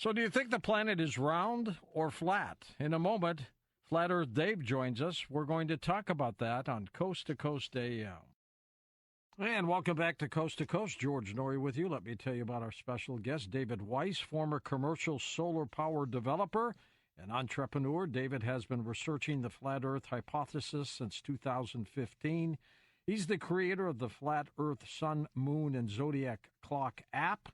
So do you think the planet is round or flat? In a moment, Flat Earth Dave joins us. We're going to talk about that on Coast to Coast AM. And welcome back to Coast. George Noory with you. Let me tell you about our special guest, David Weiss, former commercial solar power developer and entrepreneur. David has been researching the flat Earth hypothesis since 2015. He's the creator of the Flat Earth Sun, Moon, and Zodiac Clock app.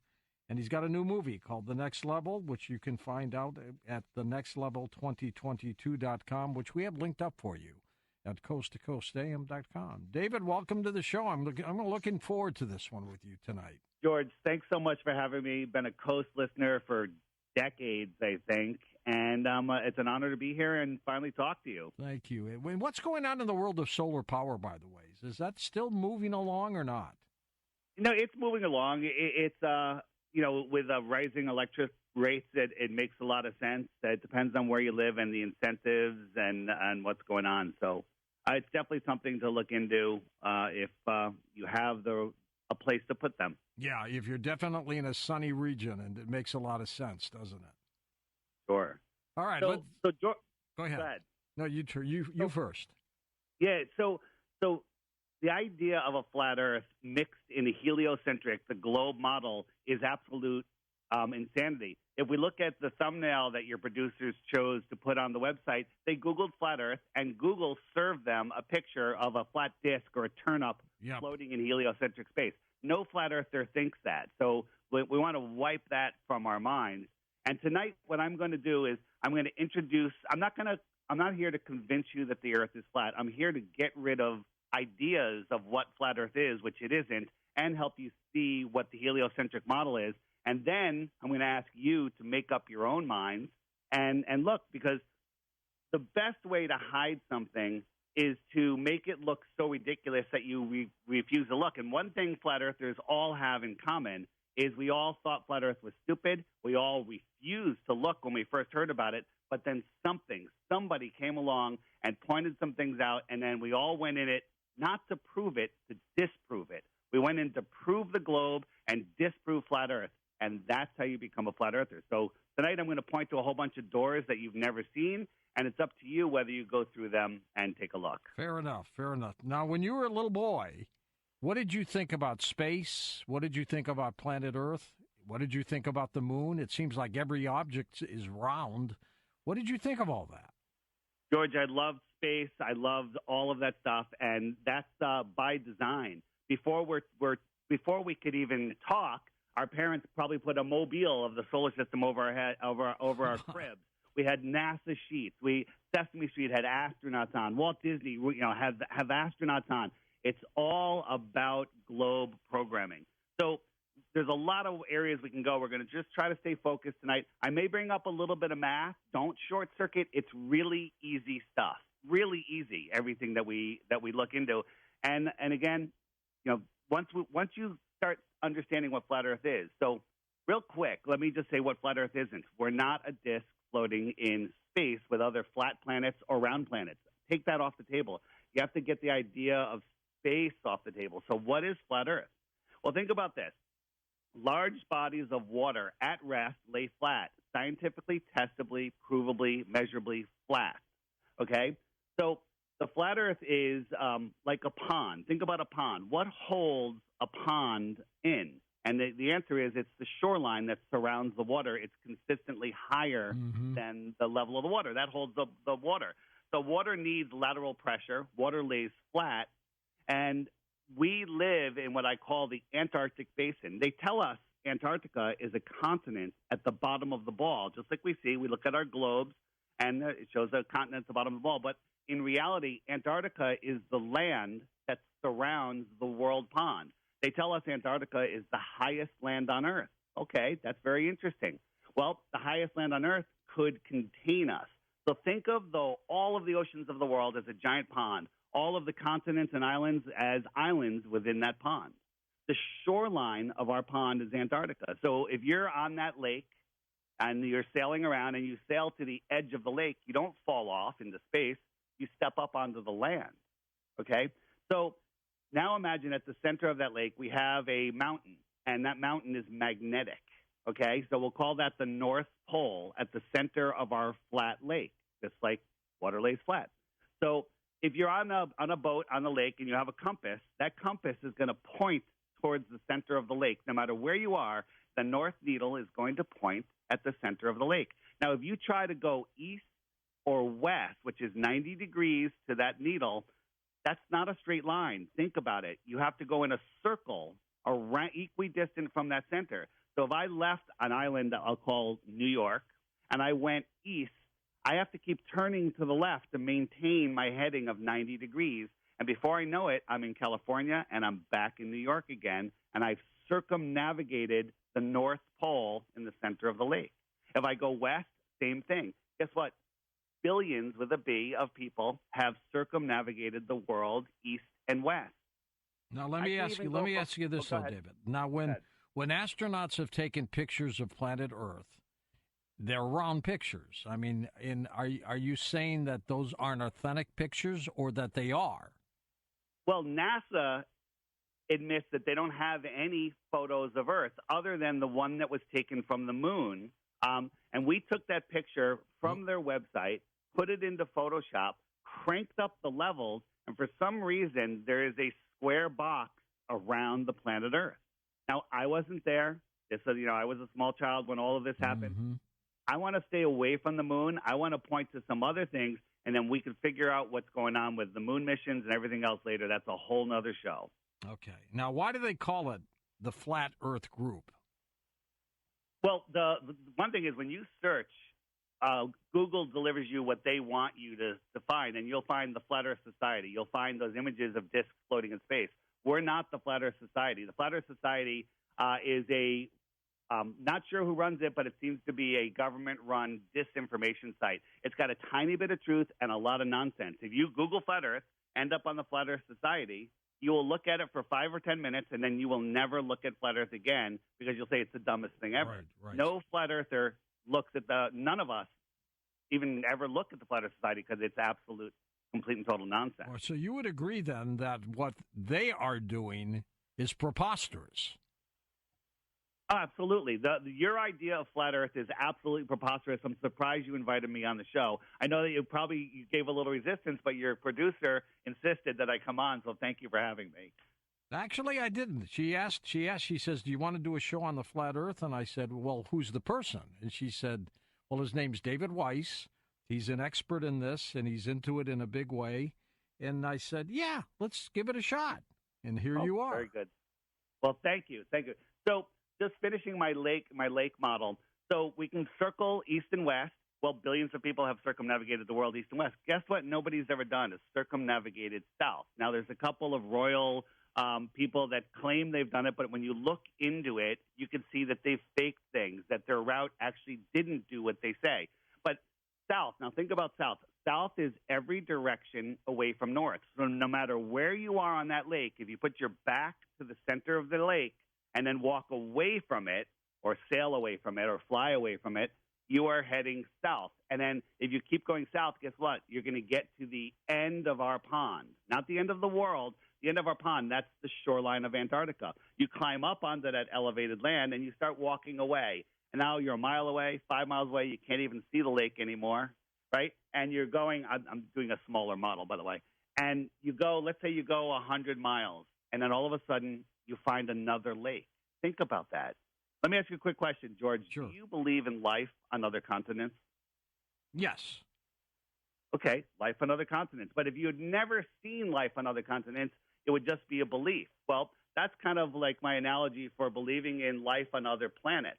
And he's got a new movie called The Next Level, which you can find out at thenextlevel2022.com, which we have linked up for you at coasttocoastam.com. David, welcome to the show. I'm looking forward to this one with you tonight. George, thanks so much for having me. Been a Coast listener for decades, I think, and it's an honor to be here and finally talk to you. Thank you. And what's going on in the world of solar power, by the way? Is that still moving along or not? No, it's moving along. With rising electric rates, it makes a lot of sense. It depends on where you live and the incentives and what's going on. So it's definitely something to look into if you have a place to put them. Yeah, if you're definitely in a sunny region, and it makes a lot of sense, doesn't it? Sure. All right. So go ahead. No, you first. Yeah. So the idea of a flat Earth mixed in a heliocentric, the globe model, is absolute insanity. If we look at the thumbnail that your producers chose to put on the website, they Googled flat Earth, and Google served them a picture of a flat disk or a turnip floating in heliocentric space. No flat earther thinks that. So we want to wipe that from our minds. And tonight, what I'm going to do is I'm going to introduce. I'm not here to convince you that the Earth is flat. I'm here to get rid of ideas of what flat Earth is, which it isn't, and help you see what the heliocentric model is. And then I'm going to ask you to make up your own minds and look, because the best way to hide something is to make it look so ridiculous that you refuse to look. And one thing flat earthers all have in common is we all thought flat Earth was stupid. We all refused to look when we first heard about it. But then somebody came along and pointed some things out, and then we all went in it, not to prove it, to disprove it. We went in to prove the globe and disprove flat Earth, and that's how you become a flat earther. So tonight I'm going to point to a whole bunch of doors that you've never seen, and it's up to you whether you go through them and take a look. Fair enough. Now, when you were a little boy, what did you think about space? What did you think about planet Earth? What did you think about the moon? It seems like every object is round. What did you think of all that? George, I loved space. I loved all of that stuff, and that's by design. Before we could even talk, our parents probably put a mobile of the solar system over our head, over our cribs. We had NASA sheets. Sesame Street had astronauts on. Walt Disney, have astronauts on. It's all about globe programming. So there's a lot of areas we can go. We're going to just try to stay focused tonight. I may bring up a little bit of math. Don't short circuit. It's really easy stuff. Really easy. Everything that we look into, and again, once you start understanding what flat Earth is. So real quick, let me just say what flat Earth isn't. We're not a disk floating in space with other flat planets or round planets. Take that off the table. You have to get the idea of space off the table. So what is flat Earth? Well, think about this. Large bodies of water at rest lay flat, scientifically, testably, provably, measurably flat. Okay? So the flat Earth is like a pond. Think about a pond. What holds a pond in? And the answer is it's the shoreline that surrounds the water. It's consistently higher than the level of the water. That holds the water. So water needs lateral pressure. Water lays flat. And we live in what I call the Antarctic Basin. They tell us Antarctica is a continent at the bottom of the ball. Just like we look at our globes, and it shows a continent at the bottom of the ball. But in reality, Antarctica is the land that surrounds the world pond. They tell us Antarctica is the highest land on Earth. Okay, that's very interesting. Well, the highest land on Earth could contain us. So think of all of the oceans of the world as a giant pond, all of the continents and islands as islands within that pond. The shoreline of our pond is Antarctica. So if you're on that lake and you're sailing around and you sail to the edge of the lake, you don't fall off into space. You step up onto the land. Okay? So now imagine at the center of that lake, we have a mountain, and that mountain is magnetic. Okay, so we'll call that the North Pole at the center of our flat lake, just like water lays flat. So if you're on a boat on the lake and you have a compass, that compass is going to point towards the center of the lake. No matter where you are, the north needle is going to point at the center of the lake. Now, if you try to go east or west, which is 90 degrees to that needle, that's not a straight line. Think about it. You have to go in a circle around, equidistant from that center. So if I left an island that I'll call New York and I went east, I have to keep turning to the left to maintain my heading of 90 degrees. And before I know it, I'm in California and I'm back in New York again, and I've circumnavigated the North Pole in the center of the lake. If I go west, same thing. Guess what? Billions with a B of people have circumnavigated the world east and west. Now let me ask you this, though, David. Now when astronauts have taken pictures of planet Earth, they're round pictures. I mean, are you saying that those aren't authentic pictures, or that they are? Well, NASA admits that they don't have any photos of Earth other than the one that was taken from the moon. And we took that picture from their website, put it into Photoshop, cranked up the levels, and for some reason there is a square box around the planet Earth. Now, I wasn't there. I was a small child when all of this happened. Mm-hmm. I want to stay away from the moon. I want to point to some other things, and then we can figure out what's going on with the moon missions and everything else later. That's a whole nother show. Okay. Now, why do they call it the Flat Earth Group? Well, the one thing is when you search, Google delivers you what they want you to find, and you'll find the Flat Earth Society. You'll find those images of discs floating in space. We're not the Flat Earth Society. The Flat Earth Society is a not sure who runs it, but it seems to be a government-run disinformation site. It's got a tiny bit of truth and a lot of nonsense. If you Google Flat Earth, end up on the Flat Earth Society, you will look at it for 5 or 10 minutes, and then you will never look at Flat Earth again because you'll say it's the dumbest thing ever. Right. No Flat Earther looks at none of us even ever look at the Flat Earth Society because it's absolute, complete and total nonsense. So you would agree then that what they are doing is preposterous? Absolutely. Your idea of Flat Earth is absolutely preposterous. I'm surprised you invited me on the show. I know that you gave a little resistance, but your producer insisted that I come on, so thank you for having me. Actually, I didn't. She says, do you want to do a show on the Flat Earth? And I said, well, who's the person? And she said, well, his name's David Weiss. He's an expert in this, and he's into it in a big way. And I said, yeah, let's give it a shot. And here you are. Very good. Well, thank you. So just finishing my lake model. So we can circle east and west. Well, billions of people have circumnavigated the world east and west. Guess what nobody's ever done is circumnavigated south. Now, there's a couple of royal people that claim they've done it, but when you look into it, you can see that they've faked things, that their route actually didn't do what they say. But south, now think about south. South is every direction away from north. So no matter where you are on that lake, if you put your back to the center of the lake and then walk away from it or sail away from it or fly away from it, you are heading south. And then if you keep going south, guess what? You're going to get to the end of our pond, not the end of the world, the end of our pond. That's the shoreline of Antarctica. You climb up onto that elevated land and you start walking away. And now you're a mile away, 5 miles away. You can't even see the lake anymore, right? And you're going, I'm doing a smaller model, by the way. And you go, let's say you go 100 miles, and then all of a sudden you find another lake. Think about that. Let me ask you a quick question, George. Sure. Do you believe in life on other continents? Yes. Okay, life on other continents. But if you had never seen life on other continents, it would just be a belief. Well, that's kind of like my analogy for believing in life on other planets.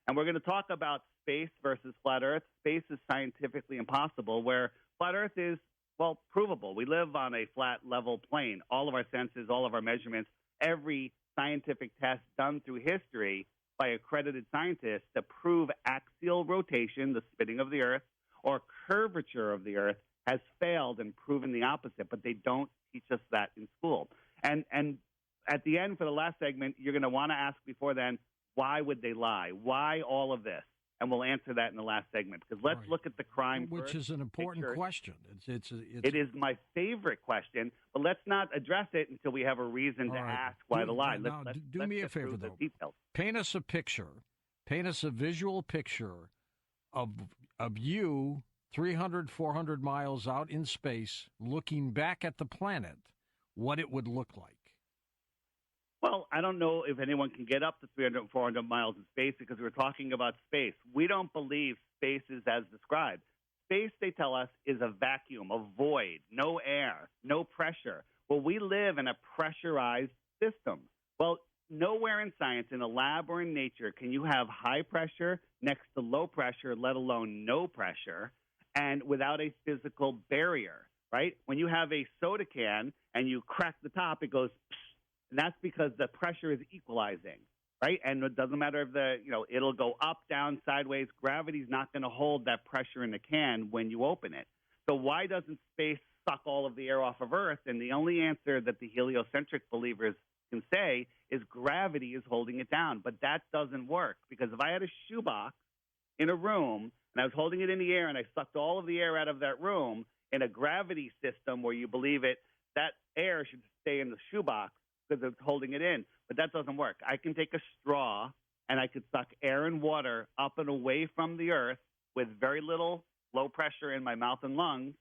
And we're going to talk about space versus flat Earth. Space is scientifically impossible, where flat Earth is, well, provable. We live on a flat, level plane. All of our senses, all of our measurements, every scientific test done through history by accredited scientists to prove axial rotation, the spinning of the Earth, or curvature of the Earth has failed and proven the opposite, but they don't teach us that in school. And at the end, for the last segment, you're going to want to ask before then, why would they lie? Why all of this? And we'll answer that in the last segment, because let's look at the crime which first. Is an important question. It is my favorite question, but let's not address it until we have a reason to ask why the lie. Do me a favor, though. Paint us a picture Paint us a visual picture of you 300, 400 miles out in space looking back at the planet, what it would look like. Well, I don't know if anyone can get up to 300, 400 miles in space because we're talking about space. We don't believe space is as described. Space, they tell us, is a vacuum, a void, no air, no pressure. Well, we live in a pressurized system. Well, nowhere in science, in a lab or in nature, can you have high pressure next to low pressure, let alone no pressure, and without a physical barrier, right? When you have a soda can and you crack the top, it goes, psst, and that's because the pressure is equalizing, right? And it doesn't matter if it'll go up, down, sideways. Gravity's not going to hold that pressure in the can when you open it. So why doesn't space suck all of the air off of Earth? And the only answer that the heliocentric believers can say is gravity is holding it down. But that doesn't work, because if I had a shoebox in a room and I was holding it in the air and I sucked all of the air out of that room in a gravity system where you believe it, that air should stay in the shoebox because it's holding it in. But that doesn't work. I can take a straw and I could suck air and water up and away from the Earth with very little low pressure in my mouth and lungs,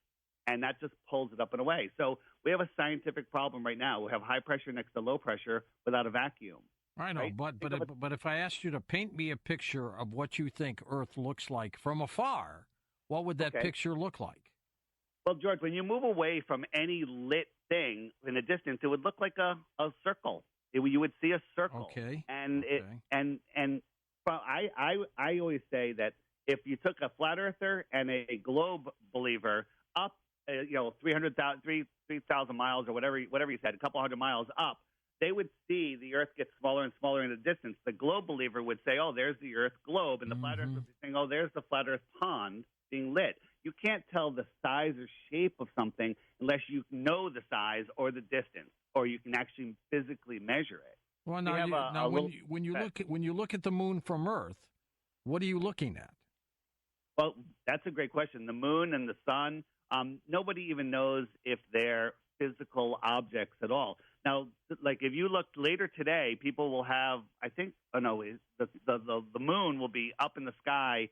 and that just pulls it up and away. So we have a scientific problem right now. We have high pressure next to low pressure without a vacuum. I know, right? but if I asked you to paint me a picture of what you think Earth looks like from afar, what would that picture look like? Well, George, when you move away from any lit thing in the distance, it would look like a circle. You would see a circle. Okay. And okay. I always say that if you took a flat earther and a globe believer up, 3,000 miles or whatever you said, a couple hundred miles up, they would see the Earth get smaller and smaller in the distance. The globe believer would say, oh, there's the Earth globe. And the flat earther would be saying, oh, there's the flat Earth pond being lit. You can't tell the size or shape of something unless you know the size or the distance, or you can actually physically measure it. Well, when you look at the moon from Earth, what are you looking at? Well, that's a great question. The moon and the sun, nobody even knows if they're physical objects at all. Now, like if you look later today, people will have, the moon will be up in the sky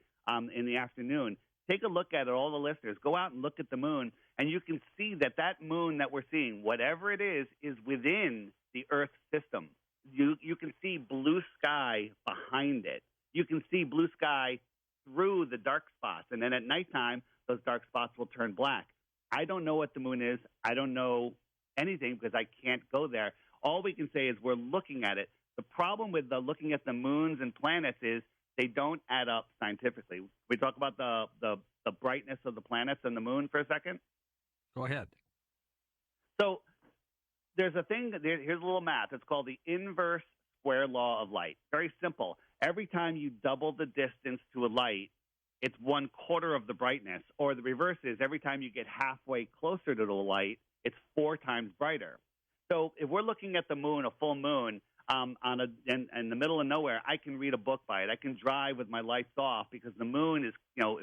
in the afternoon. Take a look at it, all the listeners. Go out and look at the moon, and you can see that moon that we're seeing, whatever it is within the Earth system. You can see blue sky behind it. You can see blue sky through the dark spots, and then at nighttime, those dark spots will turn black. I don't know what the moon is. I don't know anything because I can't go there. All we can say is we're looking at it. The problem with looking at the moons and planets is they don't add up scientifically. We talk about the brightness of the planets and the moon for a second. Go ahead. So there's a thing, here's a little math. It's called the inverse square law of light. Very simple. Every time you double the distance to a light, it's 1/4 of the brightness. Or the reverse is every time you get halfway closer to the light, it's 4 times brighter. So if we're looking at the moon, a full moon, in the middle of nowhere, I can read a book by it. I can drive with my lights off because the moon is,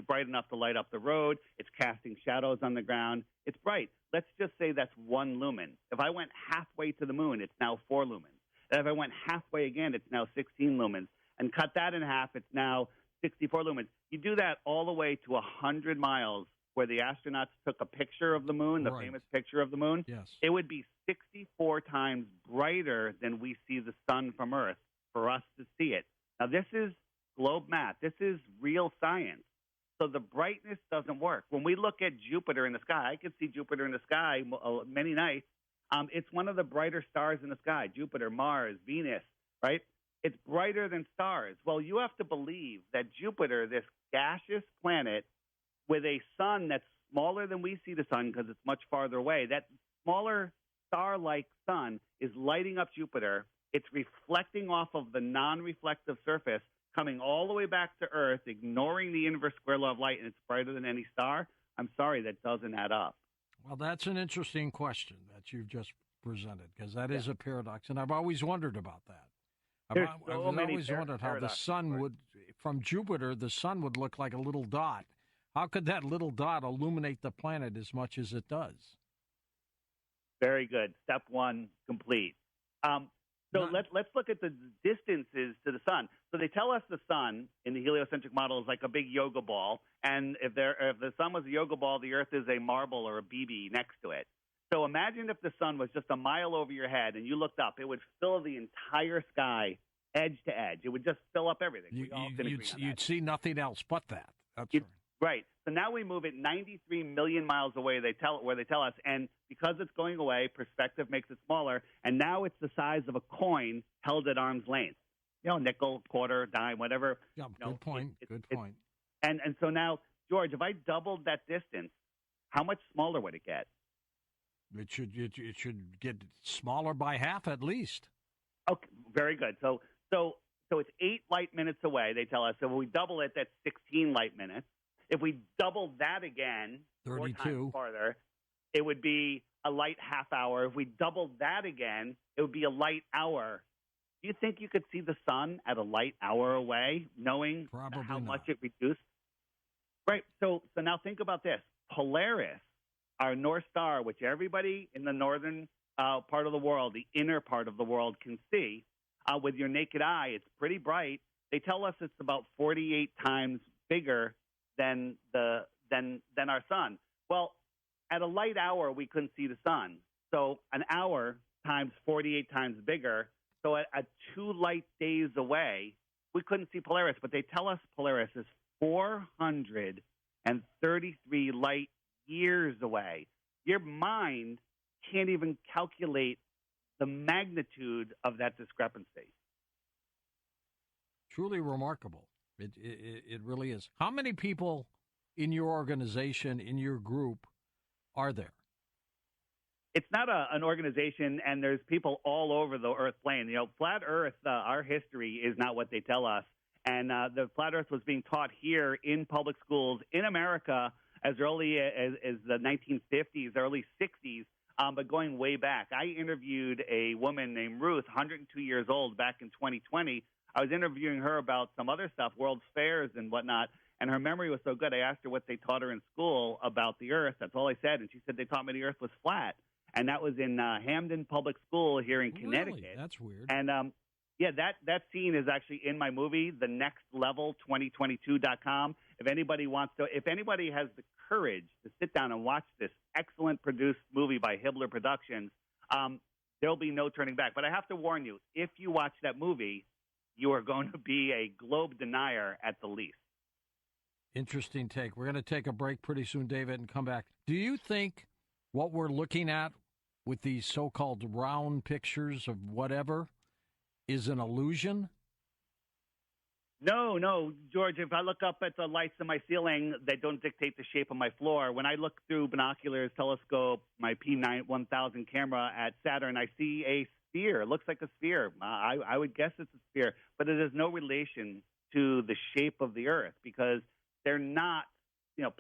bright enough to light up the road. It's casting shadows on the ground. It's bright. Let's just say that's 1 lumen. If I went halfway to the moon, it's now 4 lumens. And if I went halfway again, it's now 16 lumens. And cut that in half, it's now 64 lumens. You do that all the way to 100 miles where the astronauts took a picture of the moon, the famous picture of the moon. Yes. It would be 64 times brighter than we see the sun from Earth for us to see it. Now, this is globe math. This is real science. So the brightness doesn't work. When we look at Jupiter in the sky, I could see Jupiter in the sky many nights. It's one of the brighter stars in the sky, Jupiter, Mars, Venus, right? It's brighter than stars. Well, you have to believe that Jupiter, this gaseous planet with a sun that's smaller than we see the sun because it's much farther away, that smaller star-like sun is lighting up Jupiter. It's reflecting off of the non-reflective surface, coming all the way back to Earth, ignoring the inverse square law of light, and it's brighter than any star. I'm sorry, that doesn't add up. Well, that's an interesting question that you've just presented, because that is a paradox, and I've always wondered about that. I've always wondered how the sun would, from Jupiter, the sun would look like a little dot. How could that little dot illuminate the planet as much as it does? Very good. Step 1 complete. So let's look at the distances to the sun. So they tell us the sun in the heliocentric model is like a big yoga ball, and if the sun was a yoga ball, the Earth is a marble or a BB next to it. So imagine if the sun was just a mile over your head, and you looked up, it would fill the entire sky, edge to edge. It would just fill up everything. You'd see nothing else but that. That's right. Right. So now we move it 93 million miles away. Where they tell us, and because it's going away, perspective makes it smaller, and now it's the size of a coin held at arm's length. Nickel, quarter, dime, whatever. Yeah, good point. Good point. And so now, George, if I doubled that distance, how much smaller would it get? It should get smaller by half at least. Okay, very good. So it's 8 light minutes away. They tell us. So if we double it, that's 16 light minutes. If we double that again, 32 4 times farther, it would be a light half hour. If we doubled that again, it would be a light hour. Do you think you could see the sun at a light hour away, knowing Probably how not. much it reduced? Right. So now think about this. Polaris, our North Star, which everybody in the northern part of the world, the inner part of the world, can see with your naked eye. It's pretty bright. They tell us it's about 48 times bigger than our sun. Well, at a light hour, we couldn't see the sun. So an hour times 48 times bigger. So at 2 light days away, we couldn't see Polaris. But they tell us Polaris is 433 light years away. Your mind can't even calculate the magnitude of that discrepancy. Truly remarkable. It really is. How many people in your organization, in your group, are there? It's not an organization, and there's people all over the Earth plane. Flat Earth, our history is not what they tell us. And the Flat Earth was being taught here in public schools in America as early as the 1950s, early 60s, but going way back. I interviewed a woman named Ruth, 102 years old, back in 2020. I was interviewing her about some other stuff, World's Fairs and whatnot, and her memory was so good. I asked her what they taught her in school about the Earth. That's all I said, and she said they taught me the Earth was flat, and that was in Hamden Public School here in Connecticut. Really? That's weird. And that scene is actually in my movie, The Next Level 2022.com. If anybody has the courage to sit down and watch this excellent produced movie by Hibbler Productions, there'll be no turning back. But I have to warn you, if you watch that movie, you are going to be a globe denier at the least. Interesting take. We're going to take a break pretty soon, David, and come back. Do you think what we're looking at with these so-called round pictures of whatever is an illusion? No, George. If I look up at the lights in my ceiling, they don't dictate the shape of my floor. When I look through binoculars, telescope, my P1000 camera at Saturn, I see a sphere. It looks like a sphere. I would guess it's a sphere, but it has no relation to the shape of the Earth because they're not,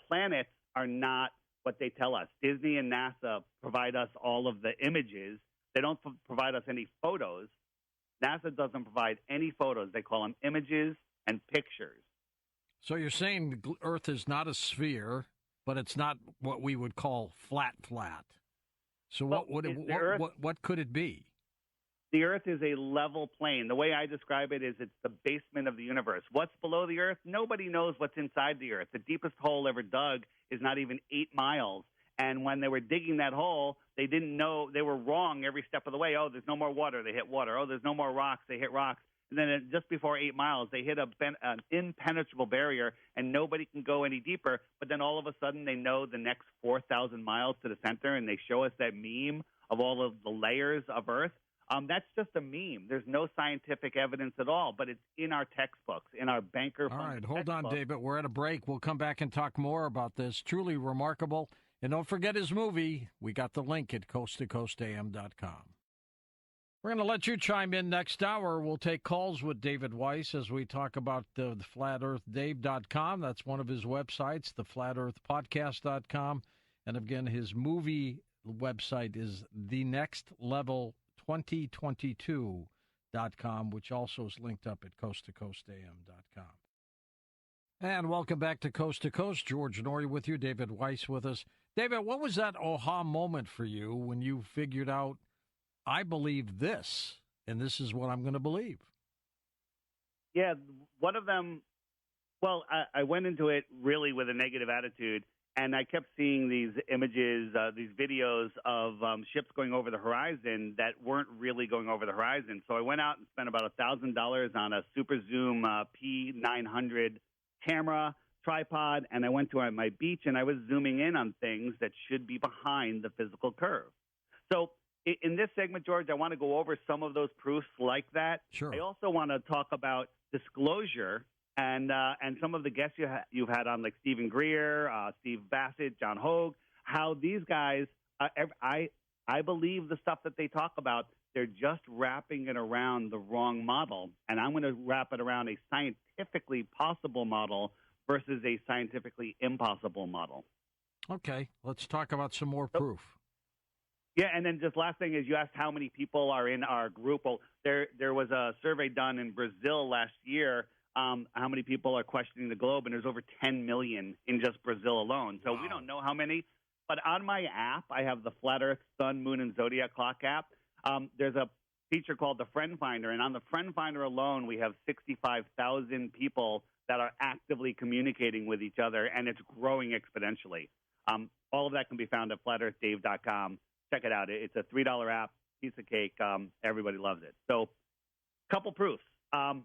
planets are not what they tell us. Disney and NASA provide us all of the images. They don't provide us any photos. NASA doesn't provide any photos. They call them images and pictures. So you're saying the Earth is not a sphere, but it's not what we would call flat. So what could it be? The Earth is a level plane. The way I describe it is it's the basement of the universe. What's below the Earth? Nobody knows what's inside the Earth. The deepest hole ever dug is not even 8 miles. And when they were digging that hole, they didn't know. They were wrong every step of the way. Oh, there's no more water. They hit water. Oh, there's no more rocks. They hit rocks. And then just before 8 miles, they hit an impenetrable barrier, and nobody can go any deeper. But then all of a sudden, they know the next 4,000 miles to the center, and they show us that meme of all of the layers of Earth. That's just a meme. There's no scientific evidence at all, but it's in our textbooks, in our banker. All right, hold on, David. We're at a break. We'll come back and talk more about this. Truly remarkable. And don't forget his movie. We got the link at coasttocoastam.com. We're going to let you chime in next hour. We'll take calls with David Weiss as we talk about the flatearthdave.com. That's one of his websites, the flatearthpodcast.com. And again, his movie website is thenextlevel2022.com, which also is linked up at coasttocoastam.com. And welcome back to Coast to Coast. George Noory with you, David Weiss with us. David, what was that aha moment for you when you figured out, I believe this, and this is what I'm going to believe. Yeah, one of them. Well, I went into it really with a negative attitude, and I kept seeing these images, these videos of ships going over the horizon that weren't really going over the horizon. So I went out and spent about $1,000 on a super zoom P900 camera tripod, and I went to my beach, and I was zooming in on things that should be behind the physical curve. So in this segment, George, I want to go over some of those proofs like that. Sure. I also want to talk about disclosure and some of the guests you've had on, like Stephen Greer, Steve Bassett, John Hogue, how these guys, I believe the stuff that they talk about, they're just wrapping it around the wrong model. And I'm going to wrap it around a scientifically possible model versus a scientifically impossible model. Okay, let's talk about some more proof. Yeah, and then just last thing is you asked how many people are in our group. Well, there was a survey done in Brazil last year. How many people are questioning the globe, and there's over 10 million in just Brazil alone. So we don't know how many. But on my app, I have the Flat Earth, Sun, Moon, and Zodiac Clock app. There's a feature called the Friend Finder, and on the Friend Finder alone, we have 65,000 people that are actively communicating with each other, and it's growing exponentially. All of that can be found at flatearthdave.com. Check it out. It's a $3 app, piece of cake. Everybody loves it. So, couple proofs. The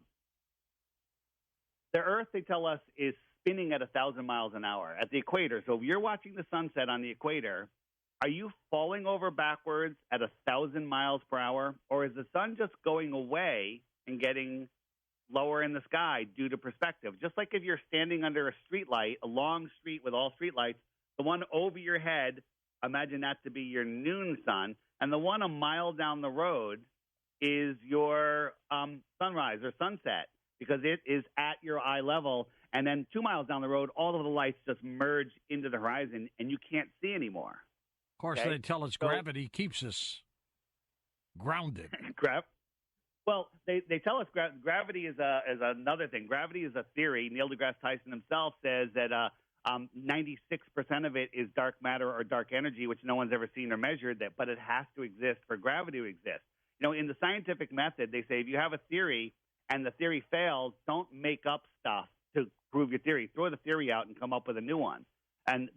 Earth, they tell us, is spinning at 1,000 miles an hour at the equator. So if you're watching the sunset on the equator, are you falling over backwards at 1,000 miles per hour? Or is the sun just going away and getting lower in the sky due to perspective? Just like if you're standing under a street light, a long street with all street lights, the one over your head, imagine that to be your noon sun, and the one a mile down the road is your sunrise or sunset, because it is at your eye level. And then 2 miles down the road, all of the lights just merge into the horizon, and you can't see anymore. Of course, they tell us gravity keeps us grounded. Well, they tell us gravity is another thing. Gravity is a theory. Neil deGrasse Tyson himself says that 96% of it is dark matter or dark energy, which no one's ever seen or measured, but it has to exist for gravity to exist. You know, in the scientific method, they say if you have a theory and the theory fails, don't make up stuff to prove your theory. Throw the theory out and come up with a new one. And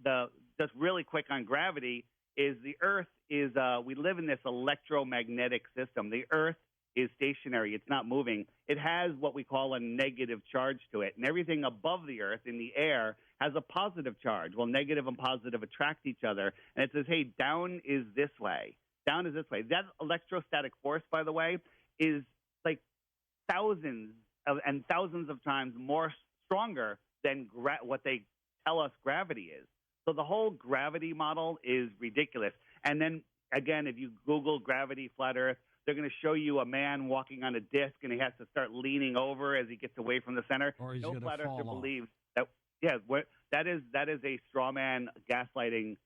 just really quick on gravity is the Earth is we live in this electromagnetic system. The Earth is stationary. It's not moving. It has what we call a negative charge to it. And everything above the Earth in the air has a positive charge. Well, negative and positive attract each other. And it says, hey, down is this way. Down is this way. That electrostatic force, by the way, is like thousands of times more stronger than what they tell us gravity is. So the whole gravity model is ridiculous. And then, again, if you Google gravity, flat Earth, they're going to show you a man walking on a disc, and he has to start leaning over as he gets away from the center. Or he's no going to flat fall earther off. believes that. Yeah, that is a straw man gaslighting,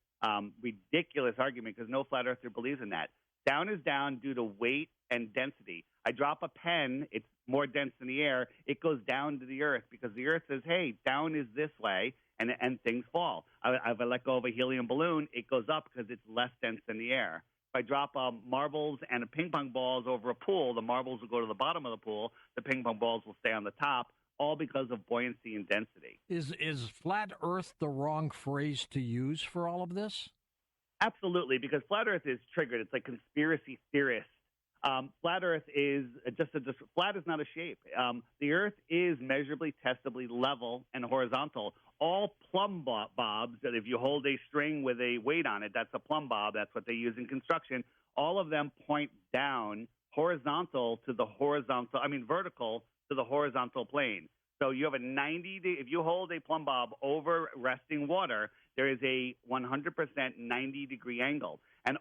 ridiculous argument, because no flat earther believes in that. Down is down due to weight and density. I drop a pen, it's more dense than the air. It goes down to the Earth because the Earth says, hey, down is this way, and things fall. If I let go of a helium balloon, it goes up because it's less dense than the air. If I drop marbles and ping pong balls over a pool, the marbles will go to the bottom of the pool. The ping pong balls will stay on the top, all because of buoyancy and density. Is flat Earth the wrong phrase to use for all of this? Absolutely, because flat Earth is triggered. It's like conspiracy theorists. Flat Earth is flat is not a shape. The Earth is measurably, testably level and horizontal. All plumb bobs, that if you hold a string with a weight on it, that's a plumb bob. That's what they use in construction. All of them point down vertical to the horizontal plane. So you have if you hold a plumb bob over resting water, there is a 100% 90-degree angle. And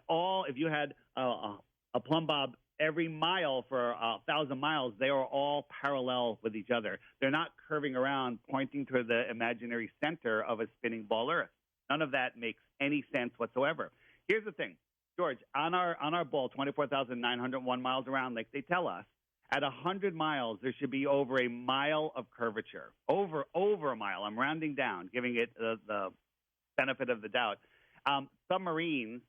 if you had a plumb bob every mile for 1,000 miles, they are all parallel with each other. They're not curving around, pointing to the imaginary center of a spinning ball Earth. None of that makes any sense whatsoever. Here's the thing, George, on our ball, 24,901 miles around, like they tell us, at 100 miles, there should be over a mile of curvature. Over a mile. I'm rounding down, giving it the benefit of the doubt. Submarines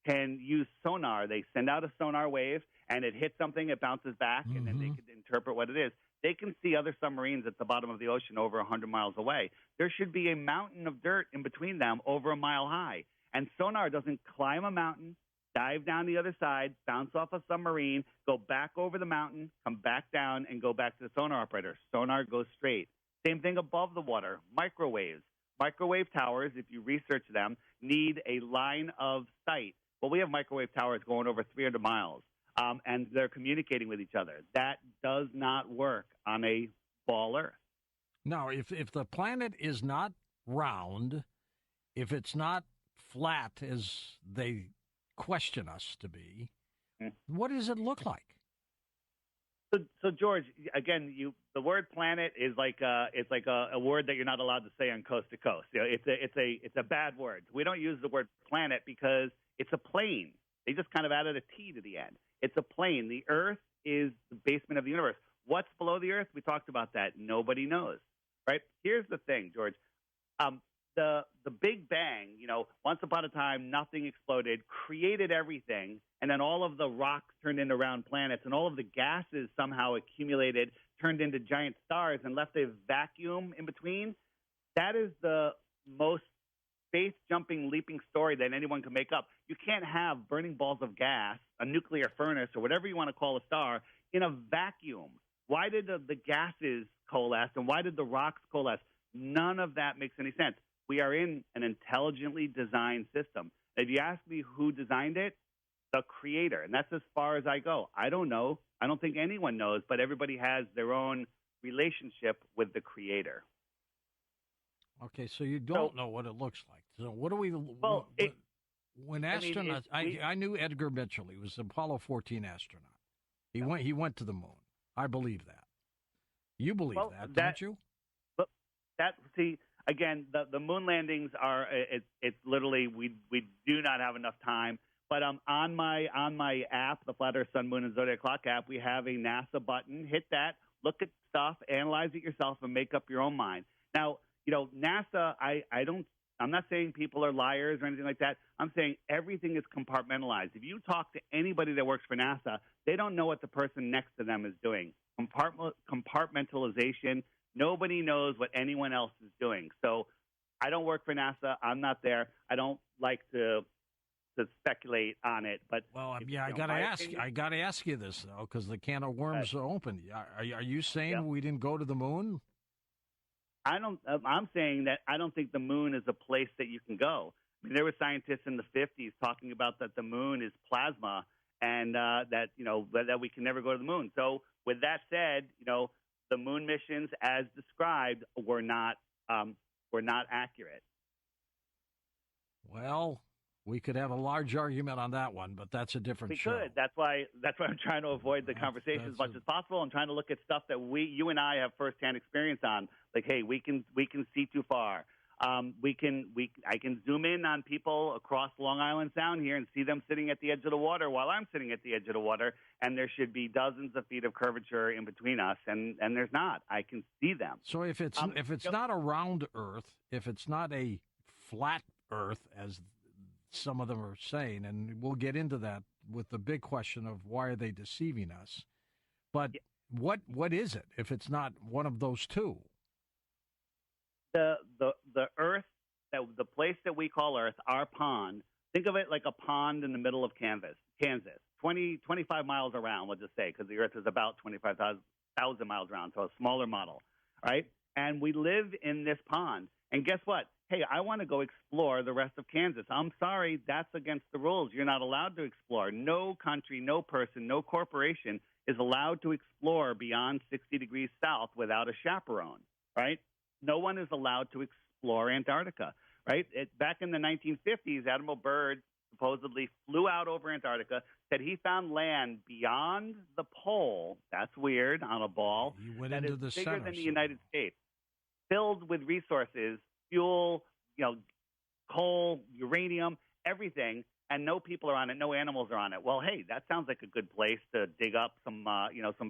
can use sonar. They send out a sonar wave, and it hits something, it bounces back, and then they can interpret what it is. They can see other submarines at the bottom of the ocean over 100 miles away. There should be a mountain of dirt in between them over a mile high. And sonar doesn't climb a mountain, dive down the other side, bounce off a submarine, go back over the mountain, come back down, and go back to the sonar operator. Sonar goes straight. Same thing above the water, microwaves. Microwave towers, if you research them, need a line of sight. Well, we have microwave towers going over 300 miles, and they're communicating with each other. That does not work on a ball Earth. Now, if the planet is not round, if it's not flat as they question us to be, what does it look like? So George, again, the word planet is like a word that you're not allowed to say on Coast to Coast. You know, it's a bad word. We don't use the word planet because it's a plane. They just kind of added a T to the end. It's a plane. The Earth is the basement of the universe. What's below the Earth? We talked about that. Nobody knows, right? Here's the thing, George. The Big Bang, once upon a time, nothing exploded, created everything, and then all of the rocks turned into round planets, and all of the gases somehow accumulated, turned into giant stars, and left a vacuum in between. That is the most space-jumping, leaping story that anyone can make up. You can't have burning balls of gas, a nuclear furnace, or whatever you want to call a star, in a vacuum. Why did the gases coalesce, and why did the rocks coalesce? None of that makes any sense. We are in an intelligently designed system. If you ask me who designed it, the creator. And that's as far as I go. I don't know. I don't think anyone knows, but everybody has their own relationship with the creator. Okay, so you don't know what it looks like. So what do we? Well, when astronauts, I knew Edgar Mitchell. He was an Apollo 14 astronaut. He went to the moon. I believe that. You believe that, don't you? Again, the moon landings are it's literally we do not have enough time. But on my app, the Flat Earth, Sun, Moon, and Zodiac Clock app, we have a NASA button. Hit that, look at stuff, analyze it yourself, and make up your own mind. Now, NASA. I'm not saying people are liars or anything like that. I'm saying everything is compartmentalized. If you talk to anybody that works for NASA, they don't know what the person next to them is doing. Compartmentalization. Nobody knows what anyone else is doing. So I don't work for NASA. I'm not there. I don't like to speculate on it. But I gotta ask you this though, because the can of worms are open. Are you saying we didn't go to the moon? I'm saying that I don't think the moon is a place that you can go. I mean, there were scientists in the 50s talking about that the moon is plasma and that we can never go to the moon. So with that said, the moon missions, as described, were not accurate. Well, we could have a large argument on that one, but that's a different show. We could. That's why I'm trying to avoid the conversation as much as possible. I'm trying to look at stuff that you and I have firsthand experience on. Like, hey, we can see too far. I can zoom in on people across Long Island Sound here and see them sitting at the edge of the water while I'm sitting at the edge of the water, and there should be dozens of feet of curvature in between us, and there's not. I can see them. So if it's not a round Earth, if it's not a flat Earth, as some of them are saying, and we'll get into that with the big question of why are they deceiving us, but what is it if it's not one of those two? The Earth, the place that we call Earth, our pond, think of it like a pond in the middle of Kansas, 25 miles around, we'll just say, because the Earth is about 25,000 miles around, so a smaller model, right? And we live in this pond. And guess what? Hey, I want to go explore the rest of Kansas. I'm sorry, that's against the rules. You're not allowed to explore. No country, no person, no corporation is allowed to explore beyond 60 degrees south without a chaperone, right? No one is allowed to explore Antarctica, right? Back in the 1950s, Admiral Byrd supposedly flew out over Antarctica, said he found land beyond the pole. That's weird, on a ball. He went that into is the bigger center, than the United States, filled with resources, fuel, coal, uranium, everything, and no people are on it, no animals are on it. Well, hey, that sounds like a good place to dig up some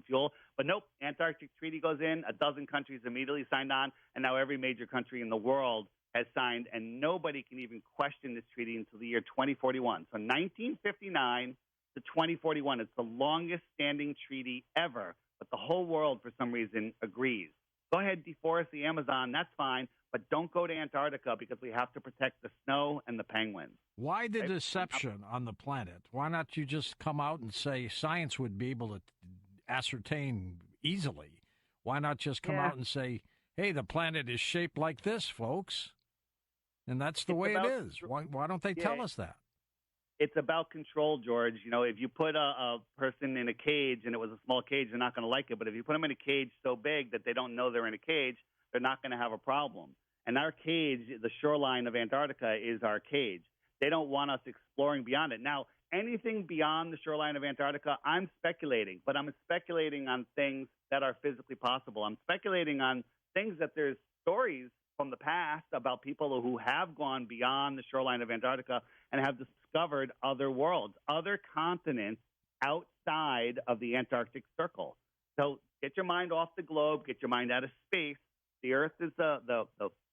fuel. But nope, Antarctic Treaty goes in, a dozen countries immediately signed on, and now every major country in the world has signed, and nobody can even question this treaty until the year 2041. So 1959, to 2041. It's the longest standing treaty ever, but the whole world, for some reason, agrees. Go ahead, deforest the Amazon. That's fine, but don't go to Antarctica because we have to protect the snow and the penguins. Why the deception on the planet? Why not you just come out and say science would be able to ascertain easily? Why not just come out and say, hey, the planet is shaped like this, folks? And that's the way it is. Why don't they tell us that? It's about control, George. You know, if you put a person in a cage and it was a small cage, they're not going to like it. But if you put them in a cage so big that they don't know they're in a cage, they're not going to have a problem. And our cage, the shoreline of Antarctica, is our cage. They don't want us exploring beyond it. Now, anything beyond the shoreline of Antarctica, I'm speculating. But I'm speculating on things that are physically possible. I'm speculating on things that there's stories from the past about people who have gone beyond the shoreline of Antarctica and have discovered other worlds, other continents outside of the Antarctic Circle. So get your mind off the globe, get your mind out of space. The Earth is the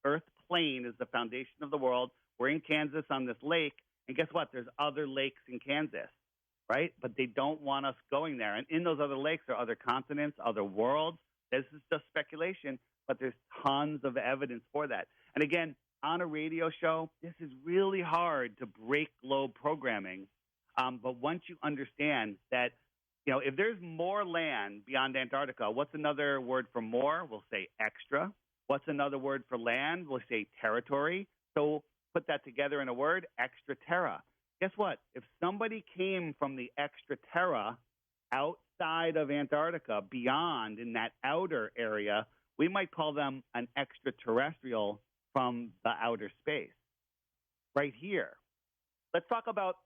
Earth plane is the foundation of the world. We're in Kansas on this lake, and guess what? There's other lakes in Kansas, right? But they don't want us going there. And in those other lakes are other continents, other worlds. This is just speculation, but there's tons of evidence for that. And again, on a radio show, this is really hard to break globe programming. But once you understand that, you know, if there's more land beyond Antarctica, what's another word for more? We'll say extra. What's another word for land? We'll say territory. So put that together in a word, extra terra. Guess what? If somebody came from the extra terra outside of Antarctica, beyond in that outer area, we might call them an extraterrestrial from the outer space. Right here. Let's talk about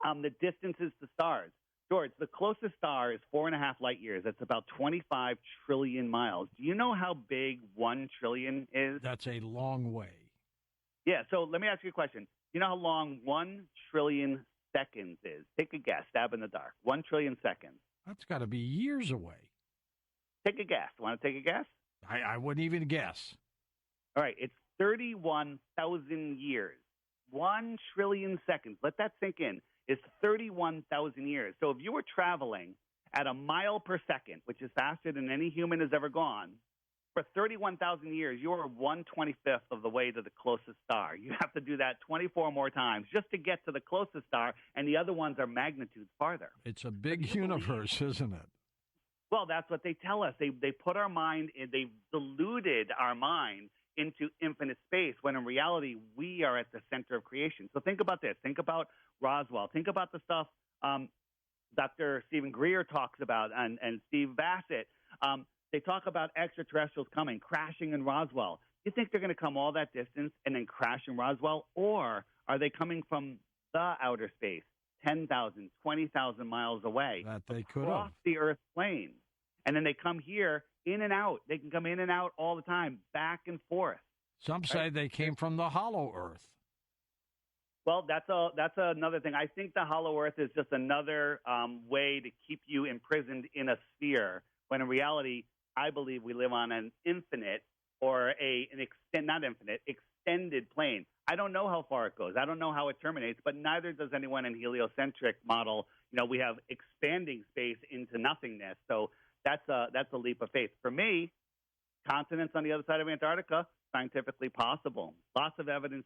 the distances to stars. George, the closest star is 4.5 light years. That's about 25 trillion miles. Do you know how big 1 trillion is? That's a long way. Yeah, so let me ask you a question. You know how long 1 trillion seconds is? Take a guess. Stab in the dark. 1 trillion seconds. That's got to be years away. Take a guess. Want to take a guess? I wouldn't even guess. All right, it's 31,000 years. 1 trillion seconds. Let that sink in. It's 31,000 years. So if you were traveling at a mile per second, which is faster than any human has ever gone, for 31,000 years, you are 1/25th of the way to the closest star. You have to do that 24 more times just to get to the closest star, and the other ones are magnitudes farther. It's a big universe, isn't it? Well, that's what they tell us. They put our mind, they've diluted our mind into infinite space, when in reality, we are at the center of creation. So think about this. Think about Roswell. Think about the stuff Dr. Stephen Greer talks about and Steve Bassett. They talk about extraterrestrials coming, crashing in Roswell. You think they're going to come all that distance and then crash in Roswell? Or are they coming from the outer space, 10,000, 20,000 miles away? That they could across have. the Earth plane. And then they come here in and out. They can come in and out all the time, back and forth. Some say they came from the hollow Earth. Well, that's another thing. I think the hollow Earth is just another way to keep you imprisoned in a sphere, when in reality, I believe we live on an infinite or extended plane. I don't know how far it goes. I don't know how it terminates, but neither does anyone in heliocentric model. You know, we have expanding space into nothingness. So that's a leap of faith. For me, continents on the other side of Antarctica, scientifically possible. Lots of evidence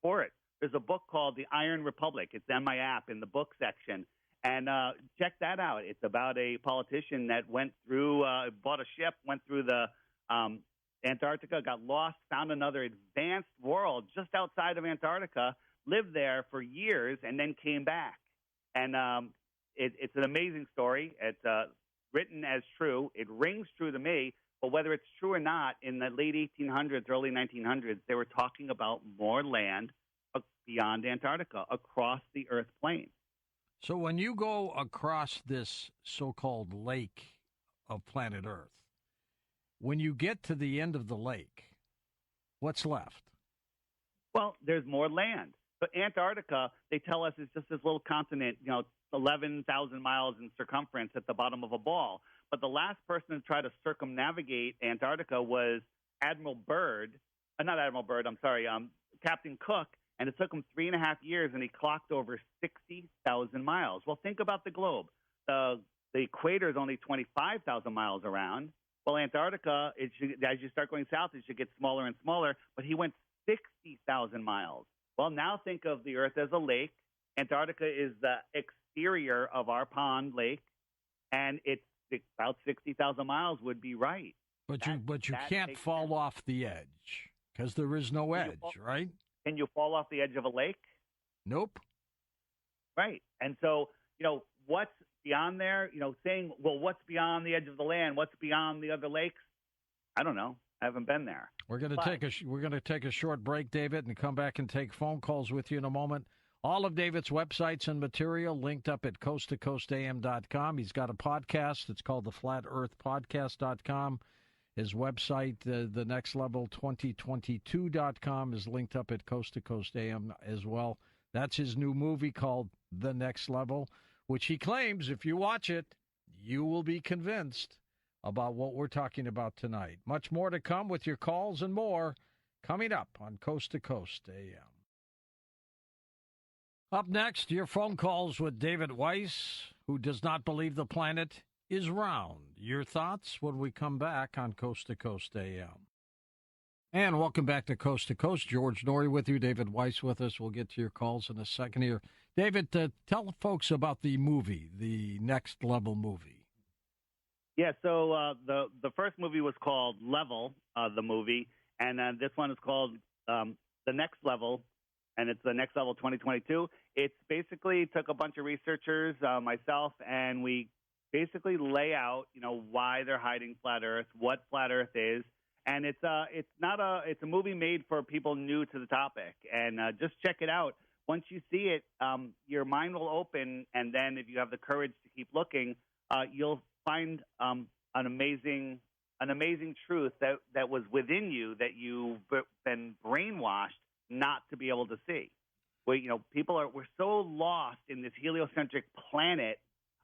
for it. There's a book called The Iron Republic. It's on my app in the book section. And check that out. It's about a politician that went through, bought a ship, went through the Antarctica, got lost, found another advanced world just outside of Antarctica, lived there for years, and then came back. And it's an amazing story. It's written as true. It rings true to me. But whether it's true or not, in the late 1800s, early 1900s, they were talking about more land beyond Antarctica, across the Earth plane. So when you go across this so-called lake of planet Earth, when you get to the end of the lake, what's left? Well, there's more land. But Antarctica, they tell us, is just this little continent, 11,000 miles in circumference at the bottom of a ball. But the last person to try to circumnavigate Antarctica was Captain Cook, And it took him 3.5 years, and he clocked over 60,000 miles. Well, think about the globe. The equator is only 25,000 miles around. Well, Antarctica, as you start going south, it should get smaller and smaller. But he went 60,000 miles. Well, now think of the Earth as a lake. Antarctica is the exterior of our pond lake, and it's about 60,000 miles would be right. But you can't fall off the edge because there is no edge, right? Can you fall off the edge of a lake? Nope. Right. And so, what's beyond there? Saying, well, what's beyond the edge of the land? What's beyond the other lakes? I don't know. I haven't been there. We're going to take a short break, David, and come back and take phone calls with you in a moment. All of David's websites and material linked up at coasttocoastam.com. He's got a podcast. It's called the FlatEarthPodcast.com. His website, the Next Level 2022.com, is linked up at Coast to Coast AM as well. That's his new movie called The Next Level, which he claims if you watch it, you will be convinced about what we're talking about tonight. Much more to come with your calls and more coming up on Coast to Coast AM. Up next, your phone calls with David Weiss, who does not believe the planet is round. Your thoughts when we come back on Coast to Coast AM. And welcome back to Coast. George Noory with you, David Weiss with us. We'll get to your calls in a second here. David, tell folks about the movie, the Next Level movie. Yeah, so the first movie was called Level, the movie, and this one is called The Next Level, and it's The Next Level 2022. It's basically took a bunch of researchers, myself, and we basically lay out, why they're hiding flat Earth, what flat Earth is, and it's a movie made for people new to the topic, and just check it out. Once you see it, your mind will open, and then if you have the courage to keep looking, you'll find an amazing truth that was within you that you've been brainwashed not to be able to see. We're so lost in this heliocentric planet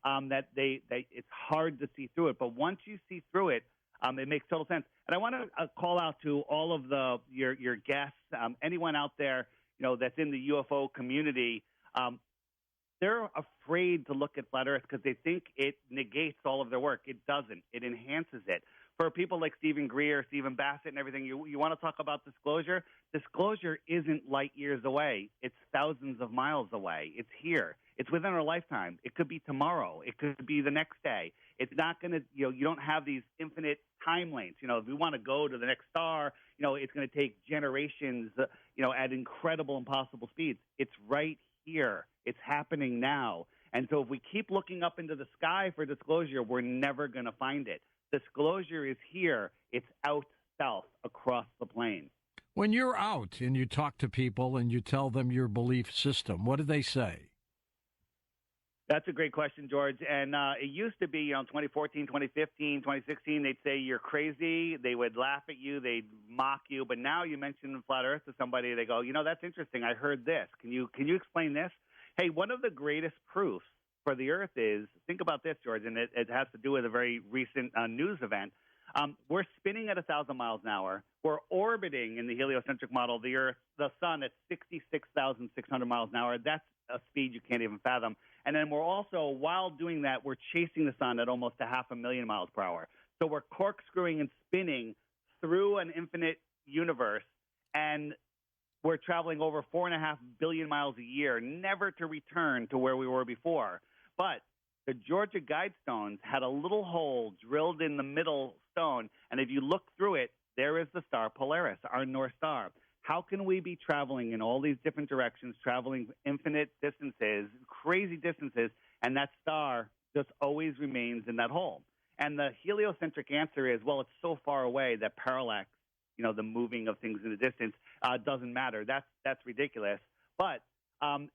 that it's hard to see through it. But once you see through it, it makes total sense. And I want to call out to all of your guests, anyone out there, that's in the UFO community. They're afraid to look at flat Earth because they think it negates all of their work. It doesn't. It enhances it. For people like Stephen Greer, Stephen Bassett, and everything, you want to talk about disclosure? Disclosure isn't light years away. It's thousands of miles away. It's here. It's within our lifetime. It could be tomorrow. It could be the next day. It's not going to, you don't have these infinite time lengths. If we want to go to the next star, it's going to take generations, at incredible, impossible speeds. It's right here. It's happening now. And so if we keep looking up into the sky for disclosure, we're never going to find it. Disclosure is here. It's out south across the plain. When you're out and you talk to people and you tell them your belief system, what do they say? That's a great question, George. And it used to be, 2014, 2015, 2016, they'd say you're crazy. They would laugh at you. They'd mock you. But now you mention flat Earth to somebody, they go, that's interesting. I heard this. Can you explain this? Hey, one of the greatest proofs for the Earth is, think about this, George, and it has to do with a very recent news event. We're spinning at 1,000 miles an hour. We're orbiting in the heliocentric model the Earth, the sun at 66,600 miles an hour. That's a speed you can't even fathom. And then we're also, while doing that, we're chasing the sun at almost 500,000 miles per hour. So we're corkscrewing and spinning through an infinite universe, and we're traveling over 4.5 billion miles a year, never to return to where we were before. But the Georgia Guidestones had a little hole drilled in the middle stone, and if you look through it, there is the star Polaris, our North Star. How can we be traveling in all these different directions, traveling infinite distances, crazy distances, and that star just always remains in that hole? And the heliocentric answer is, well, it's so far away that parallax, the moving of things in the distance, doesn't matter. That's ridiculous. But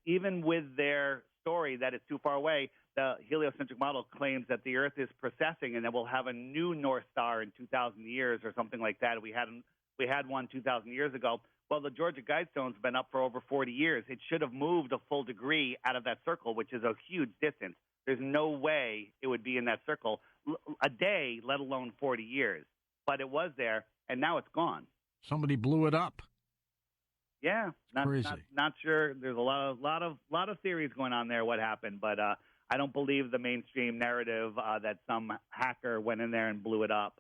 even with their story that it's too far away, the heliocentric model claims that the Earth is precessing and that we'll have a new North Star in 2,000 years or something like that. We had one 2,000 years ago. Well, the Georgia Guidestones have been up for over 40 years. It should have moved a full degree out of that circle, which is a huge distance. There's no way it would be in that circle a day, let alone 40 years. But it was there, and now it's gone. Somebody blew it up. Yeah, Crazy. not sure. There's a lot of theories going on there. What happened, but I don't believe the mainstream narrative that some hacker went in there and blew it up.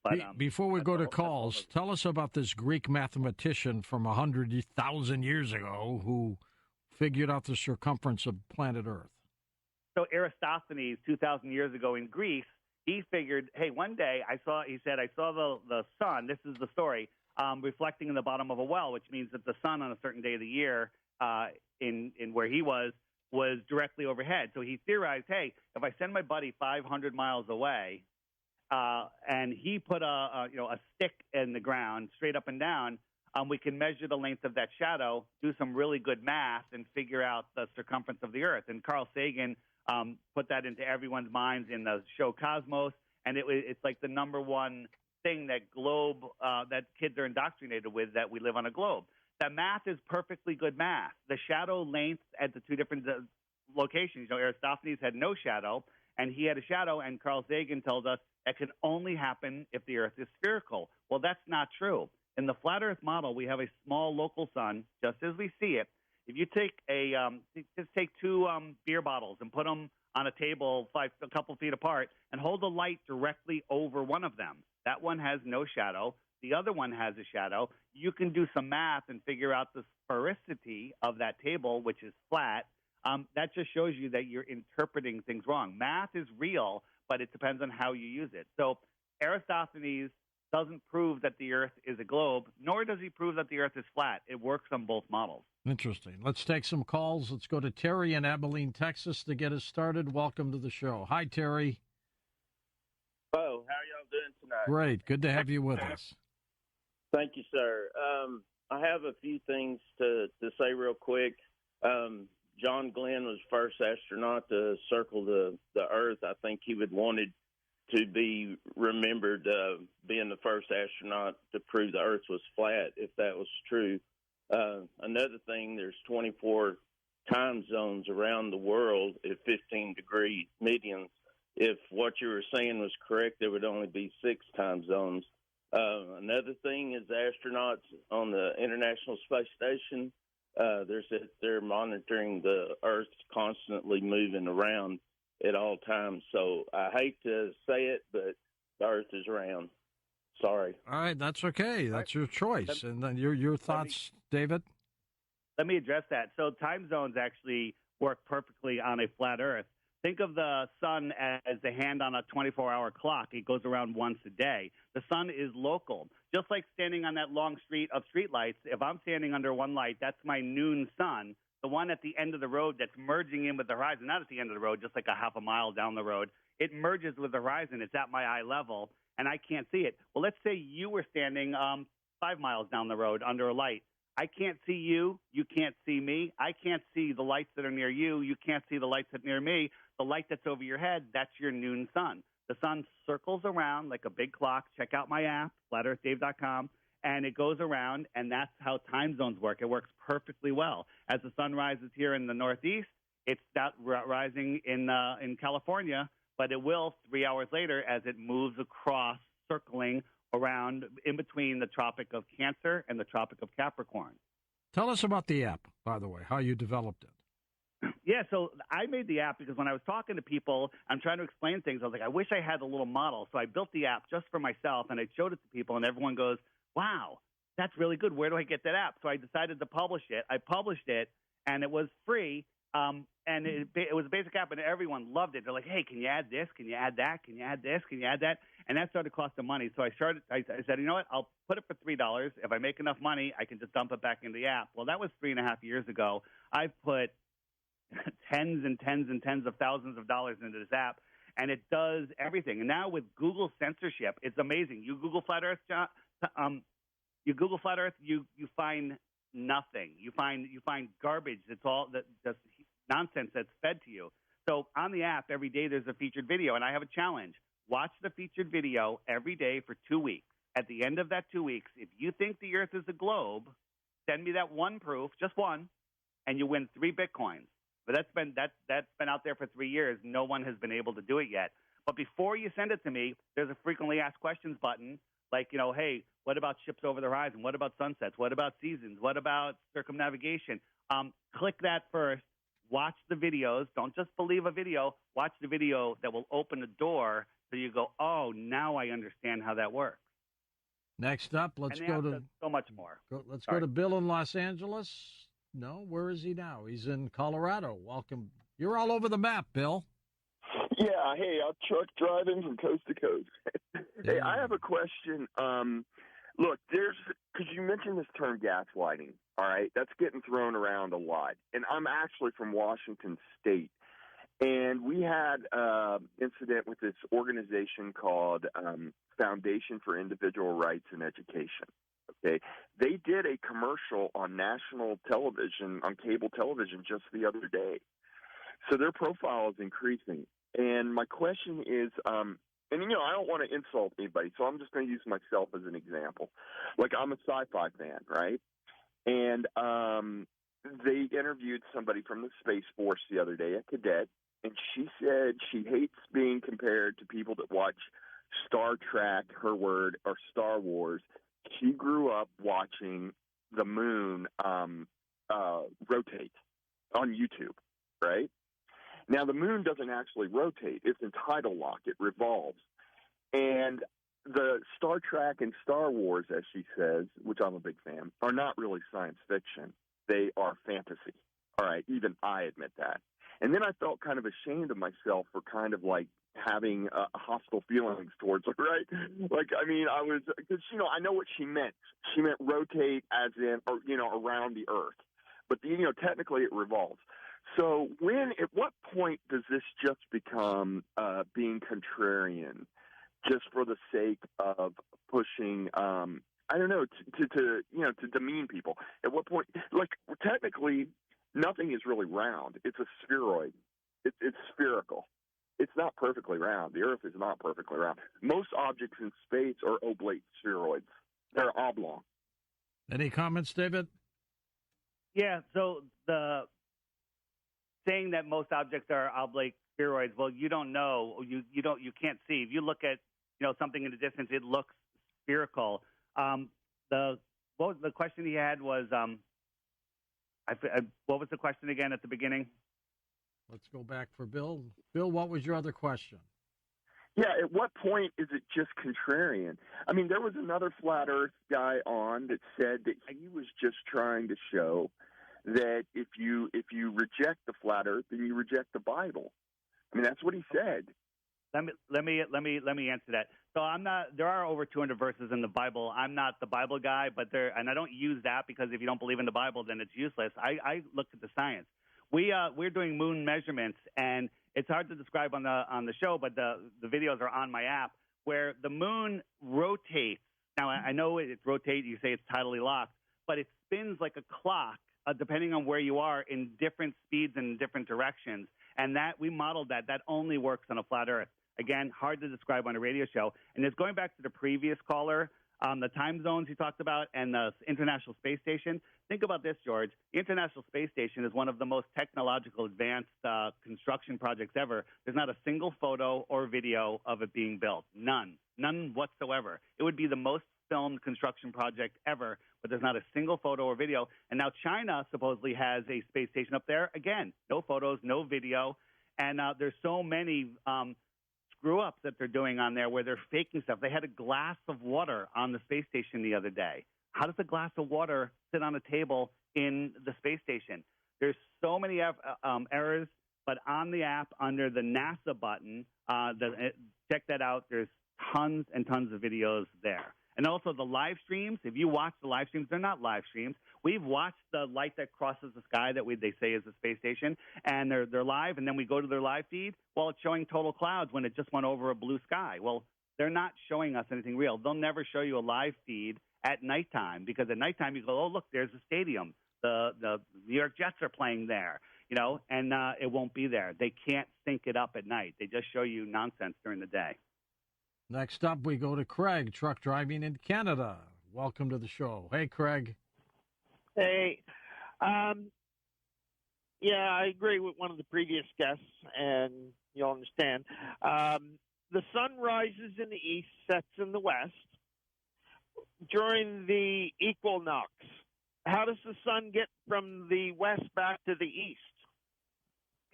But Before we go to that's calls, tell us about this Greek mathematician from 100,000 years ago who figured out the circumference of planet Earth. So Aristophanes, 2,000 years ago in Greece, he figured, hey, one day I saw the sun. This is the story, reflecting in the bottom of a well, which means that the sun on a certain day of the year in where he was directly overhead. So he theorized, hey, if I send my buddy 500 miles away, and he put a stick in the ground straight up and down, we can measure the length of that shadow, do some really good math, and figure out the circumference of the Earth. And Carl Sagan put that into everyone's minds in the show Cosmos, and it's like the number one thing that that kids are indoctrinated with, that we live on a globe. That math is perfectly good math. The shadow lengths at the two different locations. Aristophanes had no shadow, and he had a shadow, and Carl Sagan tells us that can only happen if the Earth is spherical. Well, that's not true. In the flat Earth model, we have a small local sun, just as we see it. If you take just take two beer bottles and put them on a table a couple feet apart and hold the light directly over one of them, that one has no shadow. The other one has a shadow. You can do some math and figure out the sphericity of that table, which is flat. That just shows you that you're interpreting things wrong. Math is real, but it depends on how you use it. So Aristophanes doesn't prove that the Earth is a globe, nor does he prove that the Earth is flat. It works on both models. Interesting. Let's take some calls. Let's go to Terry in Abilene, Texas, to get us started. Welcome to the show. Hi, Terry. Hello. How are y'all doing tonight? Great. Good to have you with us. Thank you, sir. I have a few things to say real quick. John Glenn was the first astronaut to circle the Earth. I think he would wanted to be remembered being the first astronaut to prove the Earth was flat, if that was true. Another thing, there's 24 time zones around the world at 15-degree medians. If what you were saying was correct, there would only be 6 time zones. Another thing is astronauts on the International Space Station. They're monitoring the Earth constantly moving around at all times. So I hate to say it, but the Earth is round. Sorry. All right, that's okay. That's your choice. And then your thoughts, David? Let me address that. So time zones actually work perfectly on a flat Earth. Think of the sun as the hand on a 24-hour clock. It goes around once a day. The sun is local. Just like standing on that long street of streetlights, if I'm standing under one light, that's my noon sun. The one at the end of the road that's merging in with the horizon, not at the end of the road, just like a half a mile down the road, it merges with the horizon. It's at my eye level, and I can't see it. Well, let's say you were standing 5 miles down the road under a light. I can't see you. You can't see me. I can't see the lights that are near you. You can't see the lights that are near me. The light that's over your head, that's your noon sun. The sun circles around like a big clock. Check out my app, flatearthdave.com, and it goes around, and that's how time zones work. It works perfectly well. As the sun rises here in the Northeast, it's not rising in California, but it will 3 hours later as it moves across, circling around in between the Tropic of Cancer and the Tropic of Capricorn. Tell us about the app, by the way, how you developed it. Yeah, so I made the app because when I was talking to people, I'm trying to explain things. I was like, I wish I had a little model. So I built the app just for myself, and I showed it to people, and everyone goes, wow, that's really good. Where do I get that app? So I decided to publish it. I published it, and it was free, and it was a basic app, and everyone loved it. They're like, hey, can you add this? Can you add that? Can you add this? Can you add that? And that started costing money. So I said, you know what? I'll put it for $3. If I make enough money, I can just dump it back into the app. Well, that was 3.5 years ago. I've put tens and tens and tens of thousands of dollars into this app, and it does everything. And now with Google censorship, it's amazing. You Google flat Earth, you find nothing. You find garbage. It's all just nonsense that's fed to you. So on the app, every day there's a featured video, and I have a challenge. Watch the featured video every day for 2 weeks. At the end of that 2 weeks, if you think the Earth is a globe, send me that one proof, just one, and you win 3 Bitcoins. But that's been out there for 3 years. No one has been able to do it yet. But before you send it to me, there's a frequently asked questions button. Like, hey, what about ships over the horizon? What about sunsets? What about seasons? What about circumnavigation? Click that first. Watch the videos. Don't just believe a video. Watch the video that will open a door so you go, oh, now I understand how that works. Next up, let's go to so much more. Let's go to Bill in Los Angeles. No, where is he now? He's in Colorado. Welcome. You're all over the map, Bill. Yeah, hey, I'm truck driving from coast to coast. Hey, I have a question. Look, because you mentioned this term gaslighting, all right? That's getting thrown around a lot. And I'm actually from Washington State. And we had an incident with this organization called Foundation for Individual Rights in Education. Okay, they did a commercial on national television, on cable television, just the other day. So their profile is increasing. And my question is, and I don't want to insult anybody, so I'm just going to use myself as an example. Like, I'm a sci-fi fan, right? And they interviewed somebody from the Space Force the other day, a cadet, and she said she hates being compared to people that watch Star Trek, her word, or Star Wars. She grew up watching the moon rotate on YouTube, right? Now, the moon doesn't actually rotate. It's in tidal lock. It revolves. And the Star Trek and Star Wars, as she says, which I'm a big fan, are not really science fiction. They are fantasy. All right, even I admit that. And then I felt kind of ashamed of myself for kind of like having hostile feelings towards her, right? Like, I mean, I was, because, I know what she meant. She meant rotate as in, or, around the Earth. But, technically it revolves. So at what point does this just become being contrarian just for the sake of pushing, I don't know, to demean people? At what point, like, technically nothing is really round. It's a spheroid. It's spherical. It's not perfectly round. The Earth is not perfectly round. Most objects in space are oblate spheroids. They're oblong. Any comments, David? Yeah, so the saying that most objects are oblate spheroids, well, you don't know. You can't see. If you look at something in the distance, it looks spherical. The question he had was what was the question again at the beginning? Let's go back for Bill. Bill, what was your other question? Yeah, at what point is it just contrarian? I mean, there was another flat Earth guy on that said that he was just trying to show that if you reject the flat Earth, then you reject the Bible. I mean, that's what he said. Let me answer that. So I'm not. There are over 200 verses in the Bible. I'm not the Bible guy, and I don't use that because if you don't believe in the Bible, then it's useless. I look at the science. We're doing moon measurements, and it's hard to describe on the show, but the videos are on my app where the moon rotates. Now I know it rotates. You say it's tidally locked, but it spins like a clock, depending on where you are, in different speeds and in different directions. And that we modeled that. That only works on a flat Earth. Again, hard to describe on a radio show. And just going back to the previous caller, the time zones you talked about and the International Space Station. Think about this, George. The International Space Station is one of the most technological advanced construction projects ever. There's not a single photo or video of it being built. None whatsoever. It would be the most filmed construction project ever, but there's not a single photo or video. And now China supposedly has a space station up there. Again, no photos, no video. And there's so many screw-ups that they're doing on there where they're faking stuff. They had a glass of water on the space station the other day. How does a glass of water sit on a table in the space station? There's so many errors, but on the app under the NASA button, check that out. There's tons and tons of videos there. And also the live streams, if you watch the live streams, they're not live streams. We've watched the light that crosses the sky that they say is the space station, and they're live, and then we go to their live feed. Well, it's showing total clouds when it just went over a blue sky. Well, they're not showing us anything real. They'll never show you a live feed at nighttime because at nighttime you go, oh, look, there's a stadium. The New York Jets are playing there, and it won't be there. They can't sync it up at night. They just show you nonsense during the day. Next up, we go to Craig, truck driving in Canada. Welcome to the show. Hey, Craig. Hey. Yeah, I agree with one of the previous guests, and you'll understand. The sun rises in the east, sets in the west. during the equinox, how does the sun get from the west back to the east?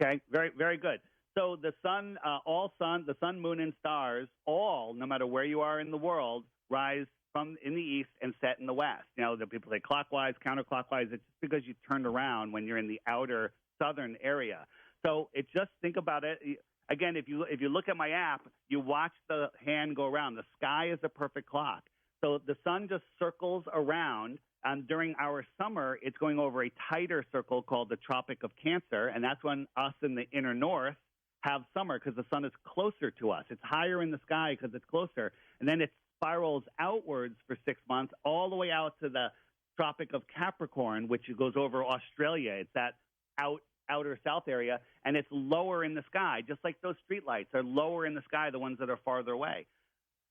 Okay, very, very good. So the sun, the sun, moon, and stars, all, no matter where you are in the world, rise from in the east and set in the west. You know, the people say clockwise, counterclockwise. It's just because you turned around when you're in the outer southern area. So it just think about it. Again, if you look at my app, you watch the hand go around. The sky is a perfect clock. So the sun just circles around. During our summer, it's going over a tighter circle called the Tropic of Cancer, and that's when us in the inner north have summer because the sun is closer to us. It's higher in the sky because it's closer. And then it spirals outwards for 6 months all the way out to the Tropic of Capricorn, which goes over Australia. It's that outer south area, and it's lower in the sky, just like those streetlights are lower in the sky, the ones that are farther away.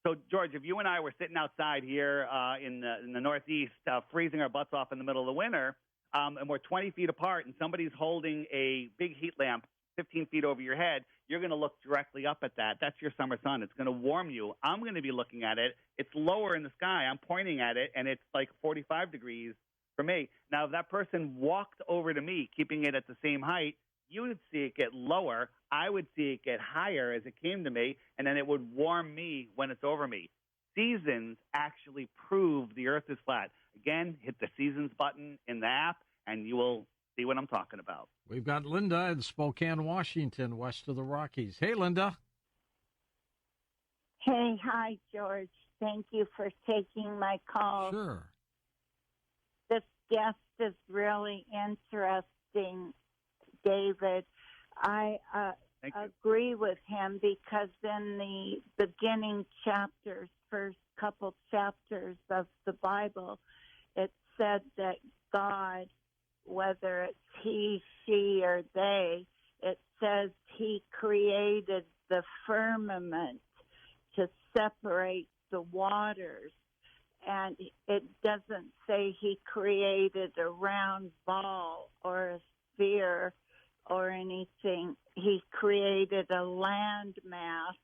So, George, if you and I were sitting outside here in the Northeast, freezing our butts off in the middle of the winter, and we're 20 feet apart, and somebody's holding a big heat lamp 15 feet over your head, you're going to look directly up at that. That's your summer sun. It's going to warm you. I'm going to be looking at it. It's lower in the sky. I'm pointing at it, and it's like 45 degrees for me. Now, if that person walked over to me, keeping it at the same height, you would see it get lower. I would see it get higher as it came to me, and then it would warm me when it's over me. Seasons actually prove the Earth is flat. Again, hit the Seasons button in the app, and you will see what I'm talking about. We've got Linda in Spokane, Washington, west of the Rockies. Hey, Linda. Hey, hi, George. Thank you for taking my call. Sure. This guest is really interesting, David. I agree with him because in the beginning chapters, first couple chapters of the Bible, it said that God, whether it's he, she, or they, it says he created the firmament to separate the waters. And it doesn't say he created a round ball or a sphere or anything. He created a land mass,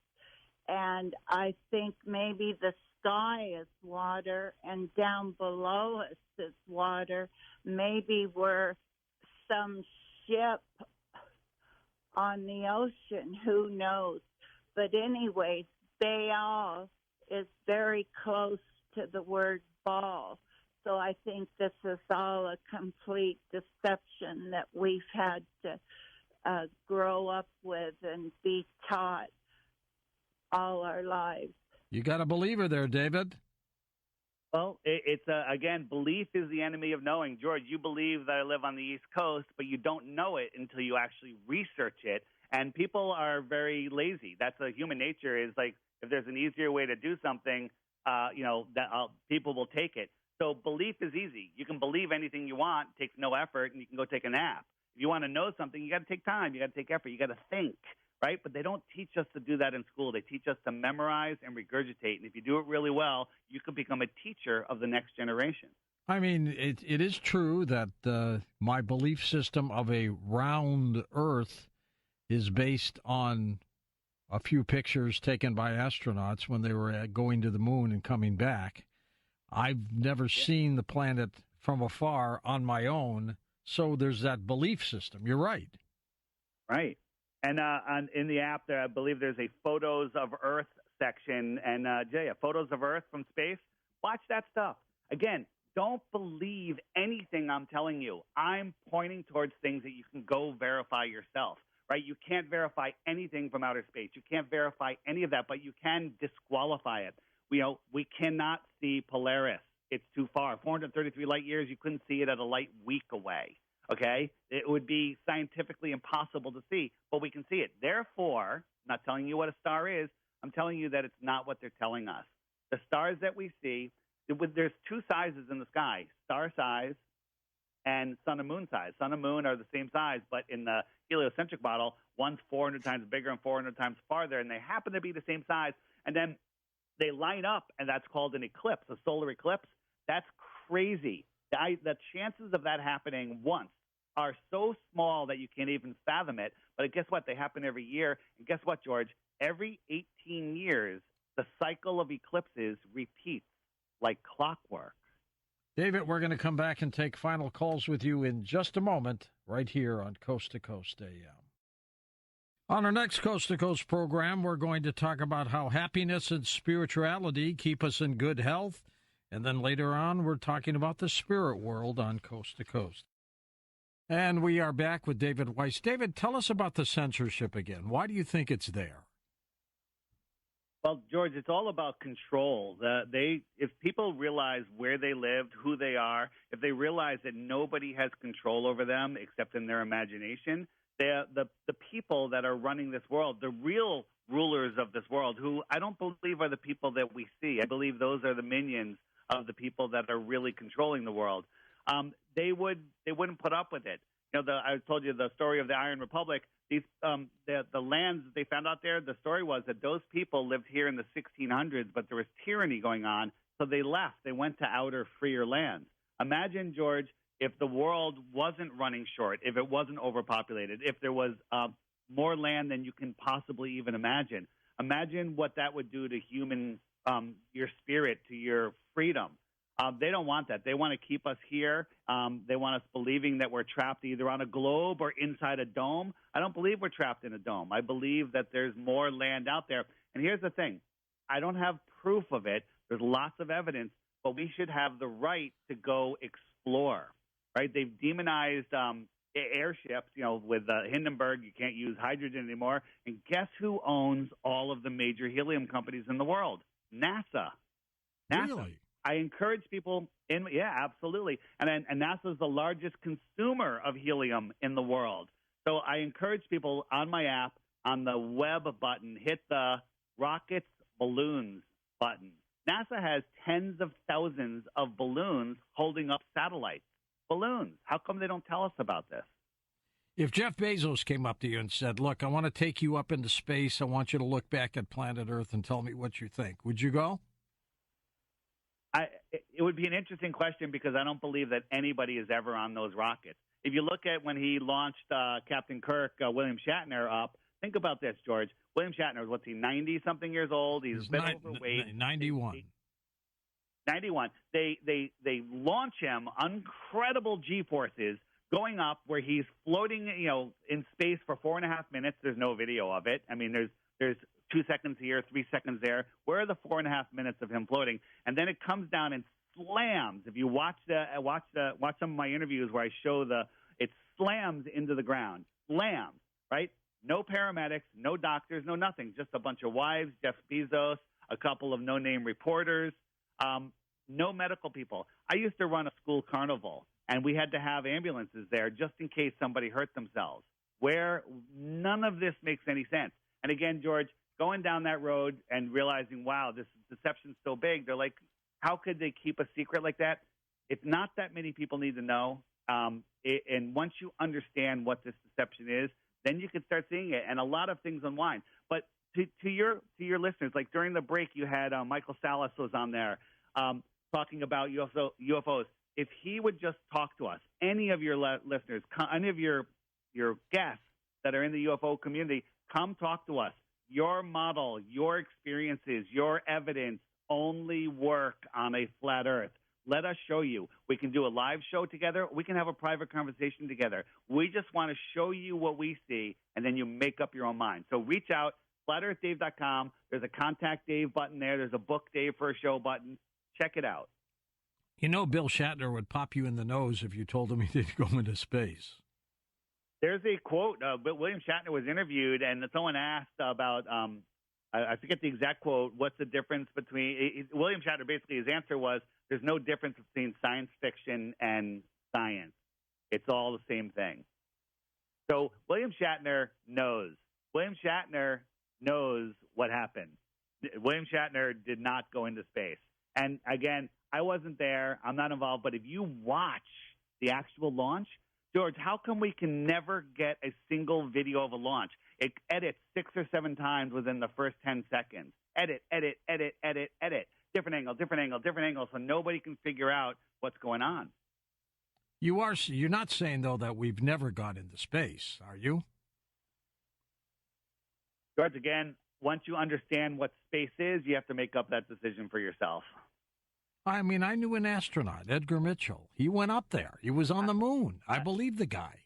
and I think maybe the sky is water and down below us is water. Maybe we're some ship on the ocean, who knows? But anyway, Baal is very close to the word ball. So I think this is all a complete deception that we've had to grow up with and be taught all our lives. You got a believer there, David. Well, it's again, belief is the enemy of knowing. George, you believe that I live on the East Coast, but you don't know it until you actually research it. And people are very lazy. That's a human nature. Is like if there's an easier way to do something, people will take it. So belief is easy. You can believe anything you want. It takes no effort, and you can go take a nap. If you want to know something, you got to take time. You got to take effort. You got to think, right? But they don't teach us to do that in school. They teach us to memorize and regurgitate. And if you do it really well, you can become a teacher of the next generation. I mean, it is true that my belief system of a round Earth is based on a few pictures taken by astronauts when they were going to the moon and coming back. I've never seen the planet from afar on my own, so there's that belief system. You're right. Right. And in the app there, I believe there's a Photos of Earth section. And, Photos of Earth from space. Watch that stuff. Again, don't believe anything I'm telling you. I'm pointing towards things that you can go verify yourself, right? You can't verify anything from outer space. You can't verify any of that, but you can disqualify it. We cannot see Polaris. It's too far. 433 light years, you couldn't see it at a light week away, okay? It would be scientifically impossible to see, but we can see it. Therefore, I'm not telling you what a star is. I'm telling you that it's not what they're telling us. The stars that we see, there's two sizes in the sky, star size and sun and moon size. Sun and moon are the same size, but in the heliocentric model, one's 400 times bigger and 400 times farther, and they happen to be the same size. And then they line up, and that's called an eclipse, a solar eclipse. That's crazy. The chances of that happening once are so small that you can't even fathom it. But guess what? They happen every year. And guess what, George? Every 18 years, the cycle of eclipses repeats. like clockwork. David, we're going to come back and take final calls with you in just a moment, right here on Coast to Coast AM. On our next Coast to Coast program, we're going to talk about how happiness and spirituality keep us in good health. And then later on, we're talking about the spirit world on Coast to Coast. And we are back with David Weiss. David, tell us about the censorship again. Why do you think it's there? Well, George, it's all about control. If people realize where they lived, who they are, if they realize that nobody has control over them except in their imagination, the people that are running this world, the real rulers of this world, who I don't believe are the people that we see. I believe those are the minions of the people that are really controlling the world. They wouldn't put up with it. I told you the story of the Iron Republic. The lands that they found out there, the story was that those people lived here in the 1600s, but there was tyranny going on, so they left. They went to outer, freer lands. Imagine, George, if the world wasn't running short, if it wasn't overpopulated, if there was more land than you can possibly even imagine. Imagine what that would do to your spirit, to your freedom. They don't want that. They want to keep us here. They want us believing that we're trapped either on a globe or inside a dome. I don't believe we're trapped in a dome. I believe that there's more land out there. And here's the thing. I don't have proof of it. There's lots of evidence, but we should have the right to go explore, right? They've demonized airships, with Hindenburg, you can't use hydrogen anymore. And guess who owns all of the major helium companies in the world? NASA. Really? I encourage people absolutely. And NASA is the largest consumer of helium in the world. So I encourage people on my app, on the web button, hit the rockets, balloons button. NASA has tens of thousands of balloons holding up satellites. Balloons. How come they don't tell us about this? If Jeff Bezos came up to you and said, look, I want to take you up into space. I want you to look back at planet Earth and tell me what you think. Would you go? It would be an interesting question because I don't believe that anybody is ever on those rockets. If you look at when he launched Captain Kirk, William Shatner up, think about this, George. William Shatner, what's he, 90-something years old? He's been overweight. 91. 91. They launch him, incredible G-forces, going up where he's floating, in space for 4.5 minutes. There's no video of it. I mean, there's 2 seconds here, 3 seconds there. Where are the 4.5 minutes of him floating? And then it comes down and slams. If you watch some of my interviews where I show it slams into the ground. Slams, right? No paramedics, no doctors, no nothing. Just a bunch of wives, Jeff Bezos, a couple of no-name reporters, no medical people. I used to run a school carnival, and we had to have ambulances there just in case somebody hurt themselves, where none of this makes any sense. And again, George, going down that road and realizing, wow, this deception's so big, they're like, how could they keep a secret like that? It's not that many people need to know. And once you understand what this deception is, then you can start seeing it. And a lot of things unwind. But to your listeners, like during the break, you had Michael Salas was on there talking about UFOs. If he would just talk to us, any of your listeners, any of your guests that are in the UFO community, come talk to us. Your model, your experiences, your evidence only work on a flat Earth. Let us show you. We can do a live show together. We can have a private conversation together. We just want to show you what we see, and then you make up your own mind. So reach out, flatearthdave.com. There's a Contact Dave button there. There's a Book Dave for a Show button. Check it out. Bill Shatner would pop you in the nose if you told him he didn't go into space. There's a quote. William Shatner was interviewed, and someone asked about, I forget the exact quote, what's the difference between – William Shatner, basically, his answer was, there's no difference between science fiction and science. It's all the same thing. So William Shatner knows. William Shatner knows what happened. William Shatner did not go into space. And, again, I wasn't there. I'm not involved. But if you watch the actual launch – George, how come we can never get a single video of a launch? It edits 6 or 7 times within the first 10 seconds. Edit. Different angle, so nobody can figure out what's going on. You're not saying, though, that we've never gone into space, are you? George, again, once you understand what space is, you have to make up that decision for yourself. I mean, I knew an astronaut, Edgar Mitchell. He went up there. He was on the moon. I believe the guy.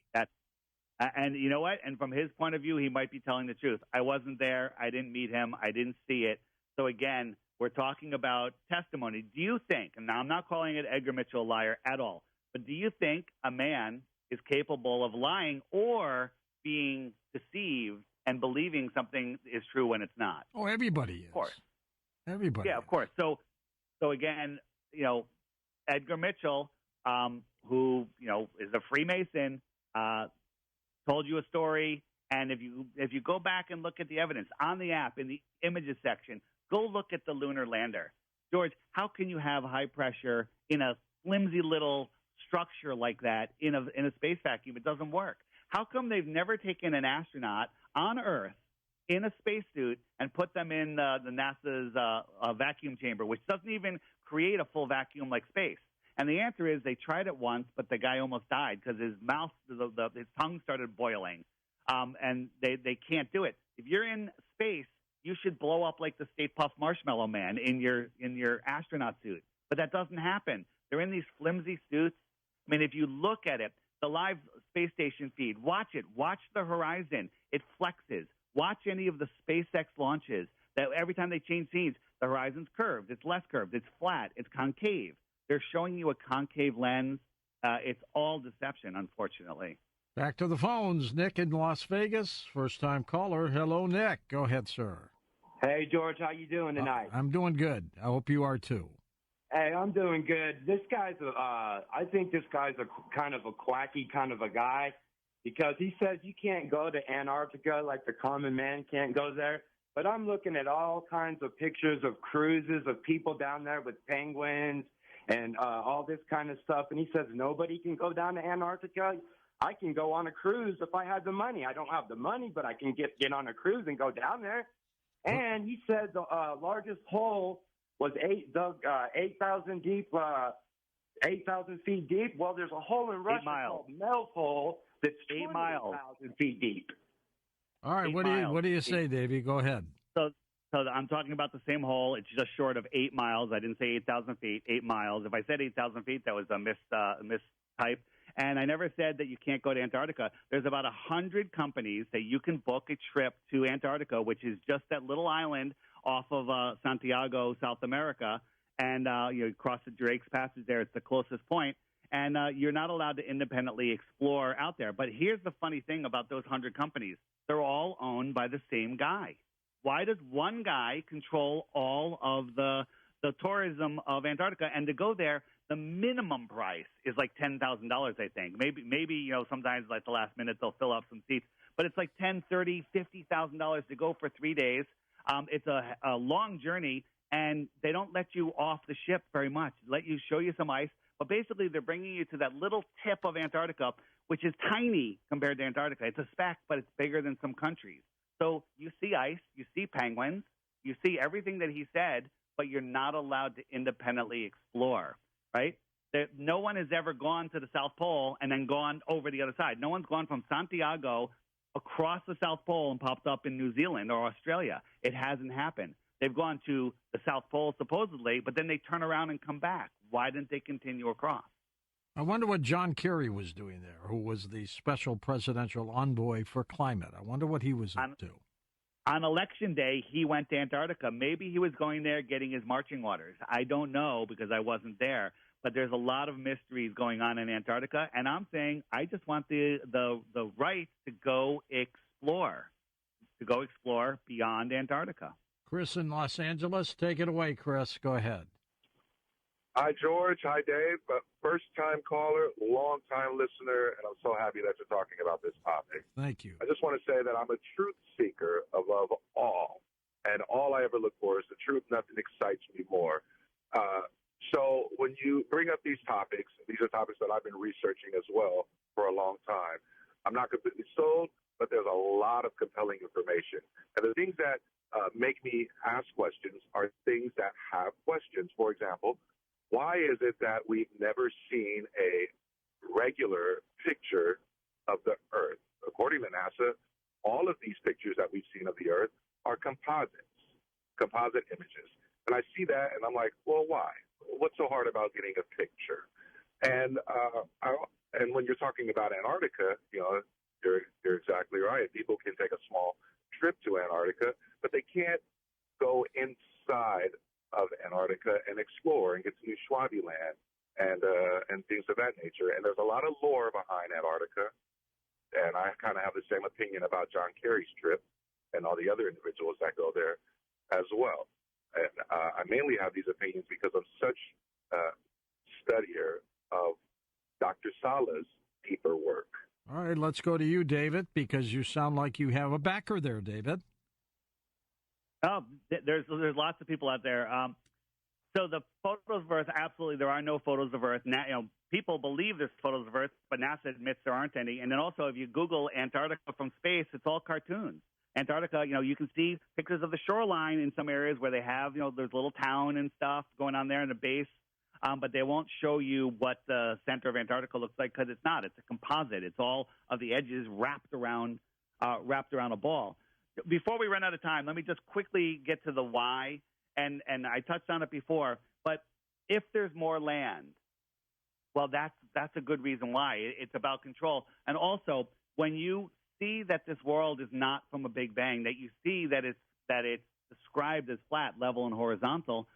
And you know what? And from his point of view, he might be telling the truth. I wasn't there. I didn't meet him. I didn't see it. So again, we're talking about testimony. Do you think, and now I'm not calling it Edgar Mitchell a liar at all, but do you think a man is capable of lying or being deceived and believing something is true when it's not? Oh, everybody is. Of course. Everybody. Yeah, of course. So again, Edgar Mitchell, who, is a Freemason, told you a story. And if you go back and look at the evidence on the app in the images section, go look at the lunar lander. George, how can you have high pressure in a flimsy little structure like that in a space vacuum? It doesn't work. How come they've never taken an astronaut on Earth in a spacesuit and put them in the NASA's vacuum chamber, which doesn't even create a full vacuum like space? And the answer is they tried it once, but the guy almost died because his mouth, his tongue started boiling, and they can't do it. If you're in space, you should blow up like the Stay Puft Marshmallow Man in your astronaut suit. But that doesn't happen. They're in these flimsy suits. I mean, if you look at it, the live space station feed, watch it. Watch the horizon. It flexes. Watch any of the SpaceX launches. That every time they change scenes, the horizon's curved. It's less curved. It's flat. It's concave. They're showing you a concave lens. It's all deception, unfortunately. Back to the phones. Nick in Las Vegas, first-time caller. Hello, Nick. Go ahead, sir. Hey, George. How you doing tonight? I'm doing good. I hope you are, too. Hey, I'm doing good. This guy's I think this guy's a kind of a quacky kind of a guy because he says you can't go to Antarctica like the common man can't go there. But I'm looking at all kinds of pictures of cruises of people down there with penguins and all this kind of stuff. And he says nobody can go down to Antarctica. I can go on a cruise if I had the money. I don't have the money, but I can get on a cruise and go down there. And he said the largest hole was 8,000 deep, 8,000 feet deep. Well, there's a hole in Russia called Mel's Hole that's 20,000 feet deep. All right, what do you say, Davey? Go ahead. So I'm talking about the same hole. It's just short of 8 miles. I didn't say 8,000 feet, 8 miles. If I said 8,000 feet, that was a mistype. And I never said that you can't go to Antarctica. There's about 100 companies that you can book a trip to Antarctica, which is just that little island off of Santiago, South America. And you cross the Drake's Passage there. It's the closest point. And you're not allowed to independently explore out there. But here's the funny thing about those 100 companies. They're all owned by the same guy. Why does one guy control all of the tourism of Antarctica? And to go there, the minimum price is like $10,000, I think. Maybe sometimes like the last minute they'll fill up some seats, but it's like $10,000, $30,000, $50,000 to go for 3 days. It's a long journey, and they don't let you off the ship very much. Let you show you some ice, but basically they're bringing you to that little tip of Antarctica, which is tiny compared to Antarctica. It's a speck, but it's bigger than some countries. So you see ice, you see penguins, you see everything that he said, but you're not allowed to independently explore, right? No one has ever gone to the South Pole and then gone over the other side. No one's gone from Santiago across the South Pole and popped up in New Zealand or Australia. It hasn't happened. They've gone to the South Pole supposedly, but then they turn around and come back. Why didn't they continue across? I wonder what John Kerry was doing there, who was the special presidential envoy for climate. I wonder what he was up to. On Election Day, he went to Antarctica. Maybe he was going there getting his marching orders. I don't know because I wasn't there. But there's a lot of mysteries going on in Antarctica. And I'm saying I just want the right to go explore beyond Antarctica. Chris in Los Angeles, take it away, Chris. Go ahead. Hi, George. Hi, Dave. First-time caller, long-time listener, and I'm so happy that you're talking about this topic. Thank you. I just want to say that I'm a truth seeker above all, and all I ever look for is the truth. Nothing excites me more. So when you bring up these are topics that I've been researching as well for a long time. I'm not completely sold, but there's a lot of compelling information. And the things that make me ask questions are things that have questions. For example, why is it that we've never seen a regular picture of the Earth? According to NASA, all of these pictures that we've seen of the Earth are composite images. And I see that, and I'm like, well, why? what's so hard about getting a picture? And and when you're talking about Antarctica, you're exactly right. People can take a small trip to Antarctica, but they can't go inside of Antarctica and explore and get to new Swaziland and things of that nature. And there's a lot of lore behind Antarctica, and I kind of have the same opinion about John Kerry's trip and all the other individuals that go there as well. And I mainly have these opinions because I'm such a studier of Dr. Sala's deeper work. All right, let's go to you, David, because you sound like you have a backer there, David. Oh, there's lots of people out there. So the photos of Earth, absolutely, there are no photos of Earth. Now, people believe there's photos of Earth, but NASA admits there aren't any. And then also, if you Google Antarctica from space, it's all cartoons. Antarctica, you can see pictures of the shoreline in some areas where they have, there's a little town and stuff going on there in the base. But they won't show you what the center of Antarctica looks like because it's not. It's a composite. It's all of the edges wrapped around a ball. Before we run out of time, let me just quickly get to the why. And I touched on it before. But if there's more land, well, that's a good reason why. It's about control. And also, when you see that this world is not from a Big Bang, that you see that it's described as flat, level, and horizontal,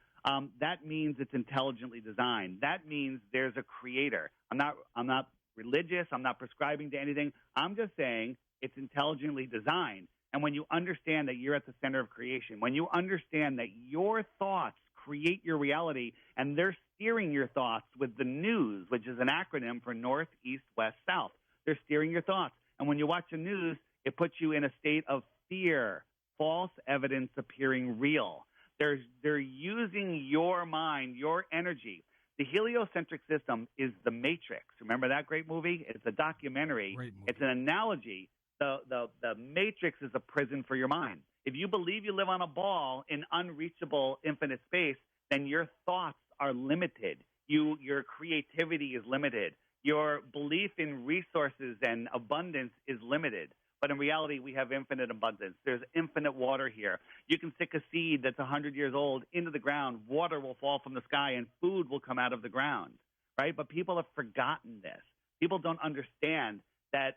that means it's intelligently designed. That means there's a creator. I'm not religious. I'm not prescribing to anything. I'm just saying it's intelligently designed. And when you understand that you're at the center of creation, when you understand that your thoughts create your reality and they're steering your thoughts with the news, which is an acronym for North, East, West, South. They're steering your thoughts. And when you watch the news, it puts you in a state of fear, false evidence appearing real. They're using your mind, your energy. The heliocentric system is the Matrix. Remember that great movie? It's a documentary. Great movie. It's an analogy. The Matrix is a prison for your mind. If you believe you live on a ball in unreachable infinite space, then your thoughts are limited. Your creativity is limited. Your belief in resources and abundance is limited. But in reality, we have infinite abundance. There's infinite water here. You can stick a seed that's 100 years old into the ground. Water will fall from the sky, and food will come out of the ground, right? But people have forgotten this. People don't understand that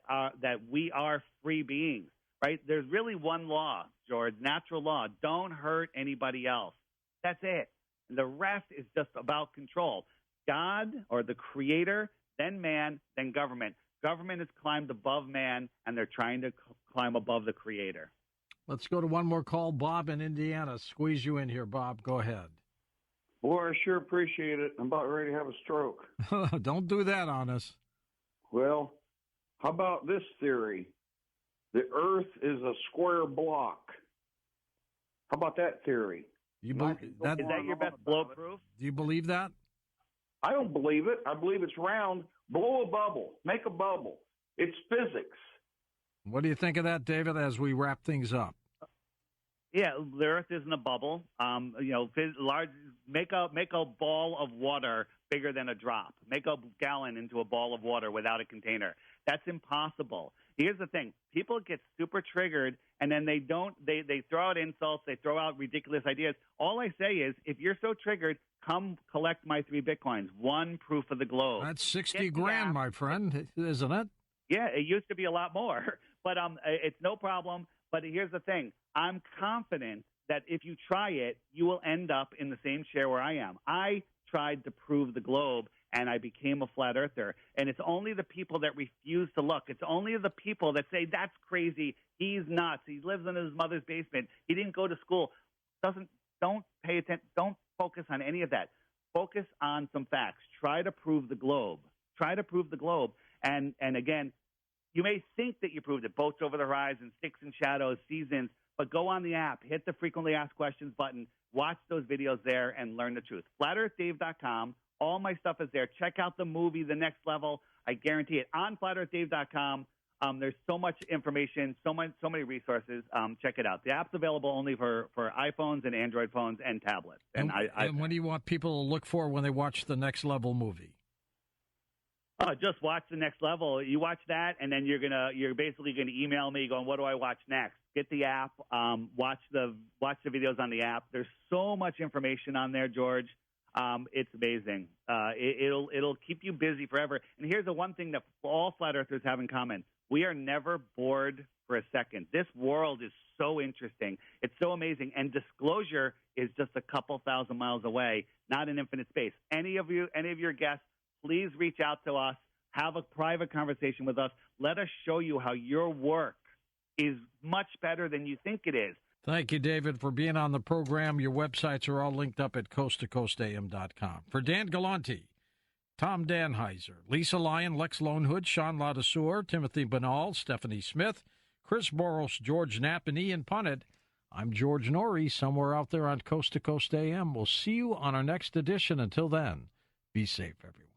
we are free beings, right? There's really one law, George, natural law. Don't hurt anybody else. That's it. And the rest is just about control. God, or the creator, then man, then government. Government has climbed above man, and they're trying to climb above the creator. Let's go to one more call. Bob in Indiana. Squeeze you in here, Bob. Go ahead. Boy, I sure appreciate it. I'm about ready to have a stroke. Don't do that on us. Well, how about this theory? The Earth is a square block. How about that theory? Is that your best blow proof? Do you believe that? I don't believe it. I believe it's round. Blow a bubble. Make a bubble. It's physics. What do you think of that, David, as we wrap things up? Yeah, the Earth isn't a bubble. Make a ball of water bigger than a drop. Make a gallon into a ball of water without a container. That's impossible. Here's the thing. People get super triggered, and then they throw out insults. They throw out ridiculous ideas. All I say is, if you're so triggered, come collect my 3 Bitcoins. One proof of the globe. That's 60 grand, my friend, isn't it? Yeah, it used to be a lot more. But it's no problem. But here's the thing. I'm confident that if you try it, you will end up in the same chair where I am. I tried to prove the globe, and I became a flat earther. And it's only the people that refuse to look. It's only the people that say, that's crazy. He's nuts. He lives in his mother's basement. He didn't go to school. Don't pay attention. Don't focus on any of that. Focus on some facts. Try to prove the globe. Try to prove the globe. And again, you may think that you proved it. Boats over the horizon, sticks and shadows, seasons. But go on the app, hit the frequently asked questions button, watch those videos there, and learn the truth. FlatEarthDave.com. All my stuff is there. Check out the movie, The Next Level. I guarantee it. On FlatEarthDave.com, there's so much information, so many resources. Check it out. The app's available only for iPhones and Android phones and tablets. And what do you want people to look for when they watch The Next Level movie? Just watch The Next Level. You watch that, and then you're basically gonna email me going, what do I watch next? Get the app, watch the videos on the app. There's so much information on there, George. It's amazing. It'll keep you busy forever. And here's the one thing that all flat earthers have in common: we are never bored for a second. This world is so interesting. It's so amazing. And disclosure is just a couple thousand miles away, not in infinite space. Any of your guests, please reach out to us. Have a private conversation with us. Let us show you how your work is much better than you think it is. Thank you, David, for being on the program. Your websites are all linked up at coasttocoastam.com. For Dan Galante, Tom Danheiser, Lisa Lyon, Lex Lonehood, Sean Ladouceur, Timothy Banal, Stephanie Smith, Chris Boros, George Knapp, and Ian Punnett, I'm George Noory, somewhere out there on Coast to Coast AM. We'll see you on our next edition. Until then, be safe, everyone.